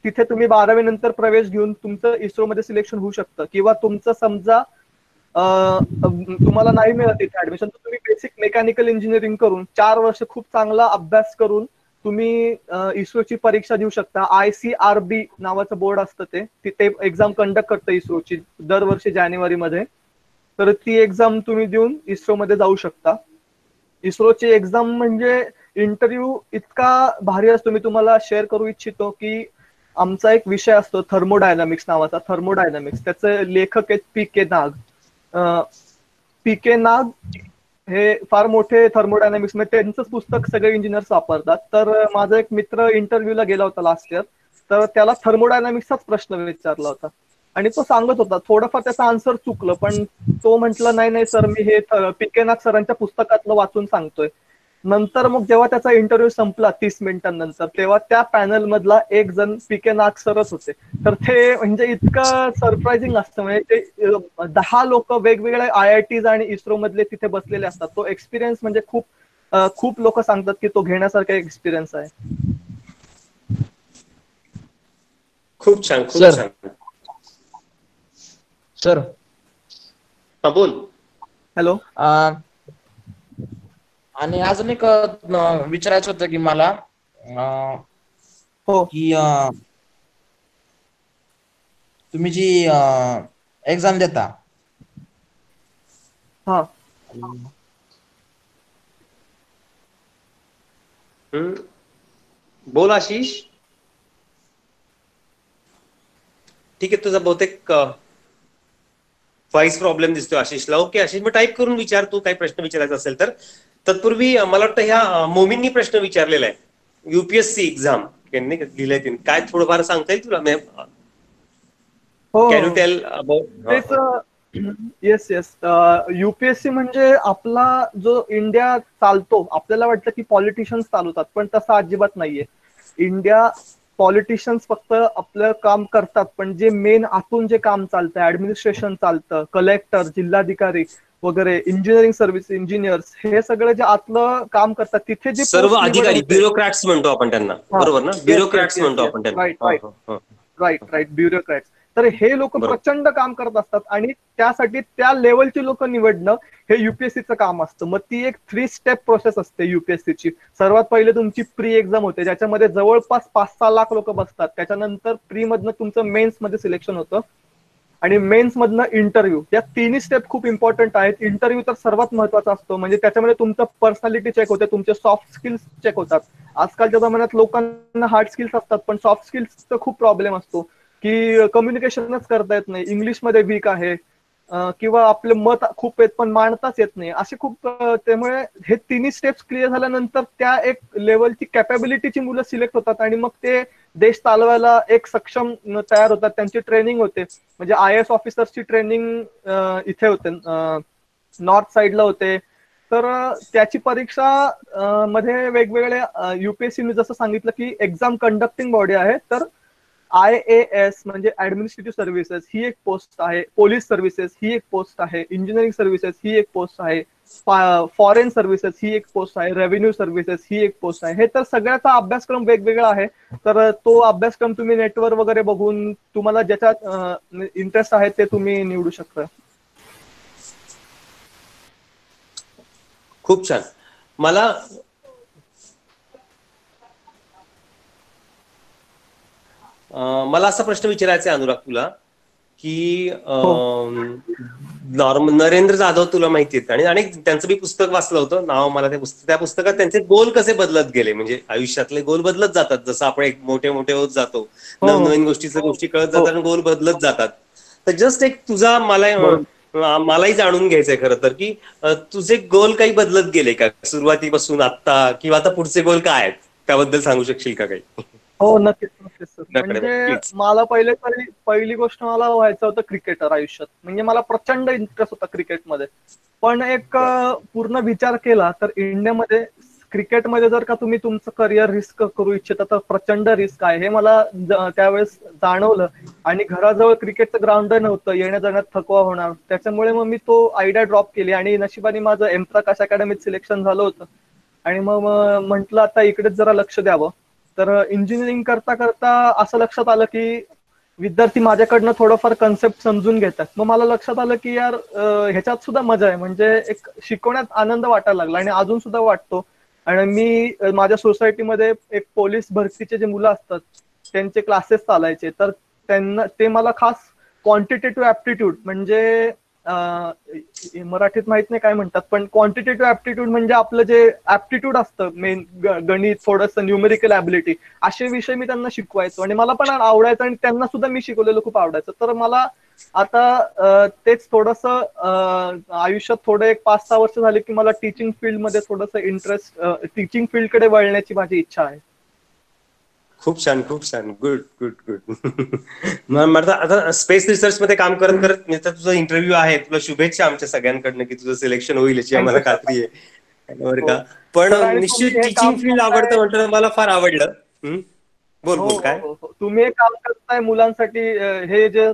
तिथे तुम्ही 12वी नंतर प्रवेश घेऊन तुमचं इस्रोमध्ये सिलेक्शन होऊ शकतं. किंवा तुमचं समजा तुम्हाला नाही मिळत तिथे ऍडमिशन, तर तुम्ही बेसिक मेकॅनिकल इंजिनिअरिंग करून 4 वर्ष खूप चांगला अभ्यास करून तुम्ही इस्रोची परीक्षा देऊ शकता. ICRB नावाचं बोर्ड असतं, ते तिथे एक्झाम कंडक्ट करतं इस्रोची दरवर्षी जानेवारीमध्ये. तर ती एक्झाम तुम्ही देऊन इस्रोमध्ये जाऊ शकता. इस्रोची एक्झाम म्हणजे इंटरव्ह्यू इतका भारी असतो, मी तुम्हाला शेअर करू इच्छितो की आमचा एक विषय असतो थर्मोडायनामिक्स नावाचा. थर्मोडायनामिक्स, त्याचे लेखक आहेत PK नाग. PK नाग हे फार मोठे थर्मोडायनामिक्स मध्ये, त्यांचंच पुस्तक सगळे इंजिनियर्स वापरतात. तर माझा एक मित्र इंटरव्ह्यूला गेला होता लास्ट इयर, तर त्याला थर्मोडायनामिक्सचाच प्रश्न विचारला होता आणि तो सांगत होता. थोडंफार त्याचं आन्सर चुकलं, पण तो म्हटलं नाही नाही सर, मी हे PK नाग सरांच्या पुस्तकातलं वाचून सांगतोय. नंतर मग जेव्हा त्याचा इंटरव्ह्यू संपला 30 मिनिटांनंतर, तेव्हा त्या पॅनल मधला एक जण PK नाग सरच होते. तर ते म्हणजे इतकं सरप्राइझिंग असतं. म्हणजे ते 10 लोक वेगवेगळे IITs आणि इस्रो मधले तिथे बसलेले असतात. तो एक्सपिरियन्स म्हणजे खूप लोक सांगतात की तो घेण्यासारखा एक्सपिरियन्स आहे. खूप छान, खूप सर. छान. सर, हा बोल. हॅलो. आणि अजून एक विचारायचं होतं की मला, हो, की तुम्ही जी एक्झाम देता, हा, बोल आशिष. ठीक आहे, तुझा बहुतेक व्हॉइस प्रॉब्लेम दिसतोय आशिषला. ओके आशिष, मग टाईप करून विचार तू काही प्रश्न विचारायचा असेल तर. तत्पूर्वी मला वाटतं ह्या मोमींनी प्रश्न विचारलेला आहे, UPSC एक्झाम त्यांनी लिहिलंय. त्यांनी काय थोडंफार सांगता येईल तुला? हो, कॅन यू टेल अबाउट? तेच. येस येस, UPSC म्हणजे आपला जो इंडिया चालतो, आपल्याला वाटतं की पॉलिटिशियन्स चालवतात, पण तसं अजिबात नाहीये. इंडिया पॉलिटिशियन्स फक्त आपलं काम करतात, पण जे मेन आतून जे काम चालतं, ऍडमिनिस्ट्रेशन चालतं, कलेक्टर, जिल्हाधिकारी वगैरे, इंजिनिअरिंग सर्व्हिस इंजिनियर्स, हे सगळं जे आतलं काम करतात, तिथे जे सर्व पोस्ट निवड अधिकारी, होते. ब्युरोक्रॅट्स म्हणतो आपण त्यांना, बरोबर ना? येस येस ब्युरोक्रॅट्स येस म्हणतो येस, आपण त्यांना. Right right right, bureaucrats. तर हे लोक बरोबर. प्रचंड काम करत असतात आणि त्यासाठी त्या लेवलची लोक निवडणं हे UPSCचं काम असतं. मग ती एक 3 स्टेप प्रोसेस असते UPSCची. सर्वात पहिले तुमची प्री एक्झाम होते, ज्याच्यामध्ये जवळपास 5-6 लाख लोक बसतात. त्याच्यानंतर प्री मधनं तुमचं मेन्स मध्ये सिलेक्शन होतं आणि मेन्स मधनं इंटरव्ह्यू. या तिन्ही स्टेप खूप इम्पॉर्टंट आहेत. इंटरव्ह्यू तर सर्वात महत्वाचा असतो, म्हणजे त्याच्यामध्ये तुमचं पर्सनॅलिटी चेक होते, तुमचे सॉफ्ट स्किल्स चेक होतात. आजकालच्या जमान्यात लोकांना हार्ड स्किल्स असतात, पण सॉफ्ट स्किल्सचा खूप प्रॉब्लेम असतो, की कम्युनिकेशनच करता येत नाही, इंग्लिशमध्ये वीक आहे, किंवा आपले मत खूप आहेत पण मांडताच येत नाही, असे खूप. त्यामुळे हे तिन्ही स्टेप्स क्लिअर झाल्यानंतर त्या एक लेवलची कॅपॅबिलिटीची मुलं सिलेक्ट होतात आणि मग ते देश चालवायला एक सक्षम तयार होतात. त्यांची ट्रेनिंग होते, म्हणजे IAS ऑफिसर्सची ट्रेनिंग इथे होते, नॉर्थ साईडला होते. तर त्याची परीक्षा मध्ये वेगवेगळे UPSC मी जसं सांगितलं की एक्झाम कंडक्टिंग बॉडी आहे. तर IAS म्हणजे ऍडमिनिस्ट्रेटिव्ह सर्व्हिसेस ही एक पोस्ट आहे, पोलीस सर्व्हिसेस ही एक पोस्ट आहे, इंजिनिअरिंग सर्व्हिसेस ही एक पोस्ट आहे, फॉरेन सर्व्हिसेस ही एक पोस्ट आहे, रेव्हेन्यू सर्व्हिसेस ही एक पोस्ट आहे. हे तर सगळ्याचा अभ्यासक्रम वेगवेगळा आहे. तर तो अभ्यासक्रम तुम्ही नेटवर वगैरे बघून तुम्हाला ज्याच्यात इंटरेस्ट आहे ते तुम्ही निवडू शकता. खूप छान. मला मला असा प्रश्न विचारायचा आहे अनुराग तुला, की नरेंद्र जाधव तुला माहिती आहेत आणि आणि त्यांचं मी पुस्तक वाचलं होतं, नाव मला त्या पुस्तकात त्यांचे गोल कसे बदलत गेले, म्हणजे आयुष्यातले गोल बदलत जातात जसं आपण एक मोठे मोठे होत जातो, नवनवीन गोष्टी कळत जातात आणि गोल बदलत जातात. तर जस्ट एक तुझा मलाही जाणून घ्यायचंय खरं तर, की तुझे गोल काही बदलत गेले का सुरुवातीपासून आता, किंवा आता पुढचे गोल काय आहेत त्याबद्दल सांगू शकशील का काही? हो, नक्कीच नक्कीच सर. म्हणजे मला पहिली गोष्ट मला व्हायचं होतं क्रिकेटर आयुष्यात. म्हणजे मला प्रचंड इंटरेस्ट होता क्रिकेटमध्ये. पण एक पूर्ण विचार केला तर इंडियामध्ये क्रिकेटमध्ये जर का तुम्ही तुमचं करिअर रिस्क करू इच्छिता तर प्रचंड रिस्क आहे हे मला त्यावेळेस जाणवलं. आणि घराजवळ क्रिकेटचं ग्राउंड नव्हतं, येण्या जाण्यात थकवा होणार. त्याच्यामुळे मग मी तो आयडिया ड्रॉप केली आणि नशिबाने माझं एम प्रकाश अकॅडमीत सिलेक्शन झालं होतं. आणि मग म्हटलं आता इकडेच जरा लक्ष द्यावं. तर इंजिनिअरिंग करता करता असं लक्षात आलं की विद्यार्थी माझ्याकडनं थोडंफार कन्सेप्ट समजून घेतात. मग मला लक्षात आलं की यार ह्याच्यात सुद्धा मजा आहे, म्हणजे एक शिकवण्यात आनंद वाटायला लागला आणि अजून सुद्धा वाटतो. आणि मी माझ्या सोसायटीमध्ये एक पोलीस भरतीचे जे मुलं असतात त्यांचे क्लासेस चालायचे, तर ते मला खास क्वांटिटेटिव्ह ऍप्टिट्यूड म्हणजे मराठीत माहित नाही काय म्हणतात, पण क्वांटिटेटिव्ह ऍप्टिट्यूड म्हणजे आपलं जे ऍप्टिट्यूड असतं मेन गणित, थोडंसं न्यूमेरिकल ऍबिलिटी, असे विषय मी त्यांना शिकवायचो आणि मला पण आवडायचं आणि त्यांना सुद्धा मी शिकवलेलं खूप आवडायचं. तर मला आता तेच थोडंसं आयुष्यात थोडं एक 5-6 वर्ष झाले की मला टीचिंग फील्डमध्ये थोडंसं इंटरेस्ट, टीचिंग फील्डकडे वळण्याची माझी इच्छा आहे. खूप छान, खूप छान. Good good good. मग आता स्पेस रिसर्च मध्ये काम करत करत तुझा इंटरव्ह्यू आहे, तुला शुभेच्छा आमच्या सगळ्यांकडनं की तुझं सिलेक्शन होईल याची आम्हाला खात्री आहे, बरं का. पण निश्चित टीचिंग फील्ड आवडतं म्हटलं मला फार आवडलं. बोल बोल काय. तुम्ही एक काम करताय मुलांसाठी, हे जे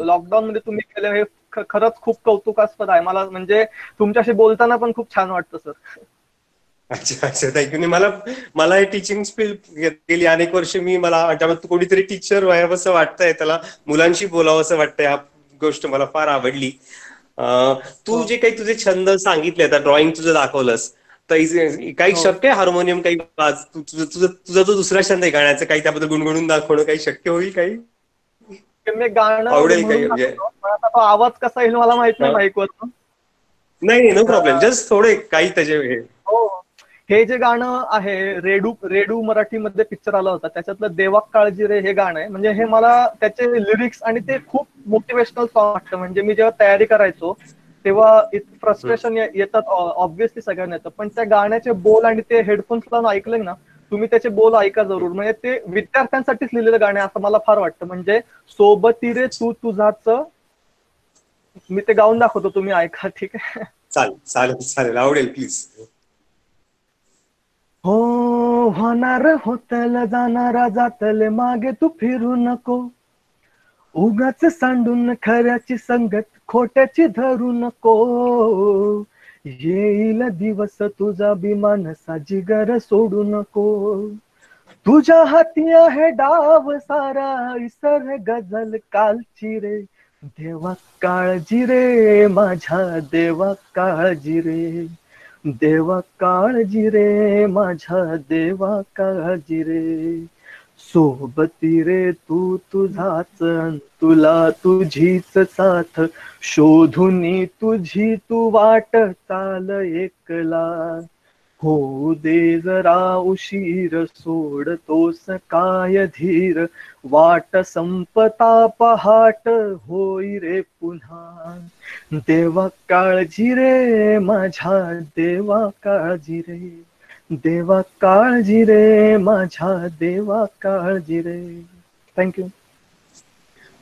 लॉकडाऊन मध्ये तुम्ही केलं हे खरंच खूप कौतुकास्पद आहे. मला म्हणजे तुमच्याशी बोलताना पण खूप छान वाटतं सर. अच्छा अच्छा, थँक्यू. मला हे टीचिंग फील्ड गेली अनेक वर्ष मला कोणीतरी टीचर व्हावं असं वाटतंय, त्याला मुलांशी बोलावं असं वाटतंय. हा गोष्ट मला फार आवडली. तू जे काही तुझे छंद सांगितले, आता ड्रॉइंग तुझं दाखवलंस, तर काही शक्य आहे हार्मोनियम काही तुझा जो दुसरा छंद आहे गाण्याचं, काही त्याबद्दल गुणगुणून दाखवणं काही शक्य होईल? काही मी गाणं आवडेल काही म्हणजे? आता तो आवाज कसा येईल मला माहित नाही माईकवर. नाही, नो प्रॉब्लेम, जस्ट थोडे काही त्याचे. हो, हे जे गाणं आहे रेडू मराठीमध्ये पिक्चर आला होता, त्याच्यातलं देवा काळजी रे हे गाणं आहे. म्हणजे हे मला त्याचे लिरिक्स आणि ते खूप मोटिवेशनल सॉन्ग वाटतं. म्हणजे मी जेव्हा तयारी करायचो तेव्हा फ्रस्ट्रेशन येतात, ऑब्व्हियसली सगळ्यांना येतं, पण त्या गाण्याचे बोल आणि ते हेडफोन्स लावून ऐकले ना तुम्ही, त्याचे बोल ऐका जरूर. म्हणजे ते विद्यार्थ्यांसाठीच लिहिलेलं गाणं असं मला फार वाटतं. म्हणजे सोबती रे तू तुझाच, मी ते गाऊन दाखवतो, तुम्ही ऐका. ठीक आहे? चालेल चालेल चालेल, आवडेल, प्लीज. हो, होणार होतल जाणारा जातल मागे तू फिरू नको, उगाच सांडून खऱ्याची संगत खोट्याची धरू नको, येईल दिवस तुझा बिमानसा जिगर सोडू नको, तुझ्या हाती आहे डाव सारा इसर गझल कालची रे, देवा काळजी रे माझ्या देवा काळजी रे, देवा काळजी रे माझ्या देवा काळजी रे, सोबती रे तू तुझाच तुला तुझीच साथ, शोधून तुझी तू वाट चाल एकला, होऊ दे जरा उशीर सोडतोस काय धीर, वाट संपता पहाट होई रे पुन्हा, देवा काळजी रे माझ्या देवा काळजी रे, देवा काळजी रे माझ्या देवा काळजी रे. थँक्यू.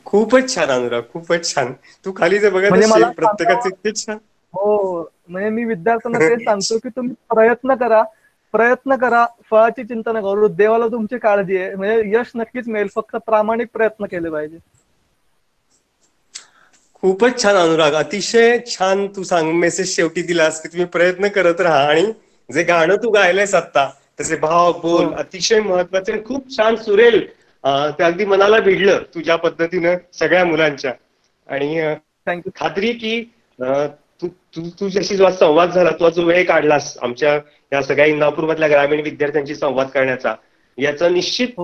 खूपच छान अनुराग, खूपच छान. तू खाली जे बघत म्हणजे असशील प्रत्येकाचे इतके छान. हो, म्हणजे मी विद्यार्थ्यांना ते सांगतो की तुम्ही प्रयत्न करा, फळाची चिंता नका करू, देवाला तुमची काळजी आहे. म्हणजे यश नक्कीच मिळेल, फक्त प्रामाणिक प्रयत्न केले पाहिजे. खूपच छान अनुराग, अतिशय छान तू मेसेज शेवटी दिलास की तुम्ही प्रयत्न करत राहा. आणि जे गाणं तू गायलंयस आता, त्याचे भाव बोल अतिशय महत्वाचे, खूप छान सुरेल, ते अगदी मनाला भिडलं तुझ्या पद्धतीनं सगळ्या मुलांच्या. आणि खात्री की तुझ्याशी जो संवाद झाला, तू जो वेळ काढलास आमच्या या सगळ्या इंदापूर मधल्या ग्रामीण विद्यार्थ्यांशी संवाद करण्याचा, याचा निश्चित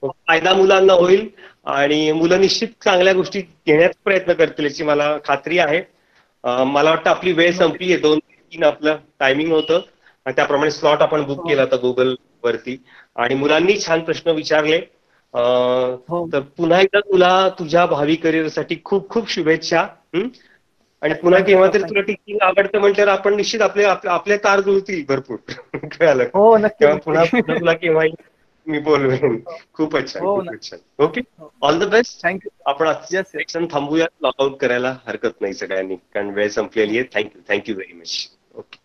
फायदा मुलांना होईल आणि मुलं निश्चित चांगल्या गोष्टी घेण्याचा प्रयत्न करतील याची मला खात्री आहे. मला वाटतं आपली वेळ संपली आहे. 2-3 आपलं टायमिंग होतं आणि त्याप्रमाणे स्लॉट आपण बुक केला होता गुगल वरती आणि मुलांनी छान प्रश्न विचारले. तर पुन्हा एकदा तुला तुझ्या भावी करिअरसाठी खूप खूप शुभेच्छा. आणि पुन्हा केव्हा तरी तुला टीचिंग आवडतं म्हटल्यावर आपण निश्चित आपल्या तार जुळतील भरपूर. कळालं? हो नक्की. तेव्हा पुन्हा तुला केव्हाही मी बोलवेन. खूपच छान, खूपच छान. Okay, all the best. Thank you. आपण सेक्शन थांबूया, लॉग आउट करायला हरकत नाही सगळ्यांनी, कारण वेळ संपलेली आहे. Thank you very much. ओके.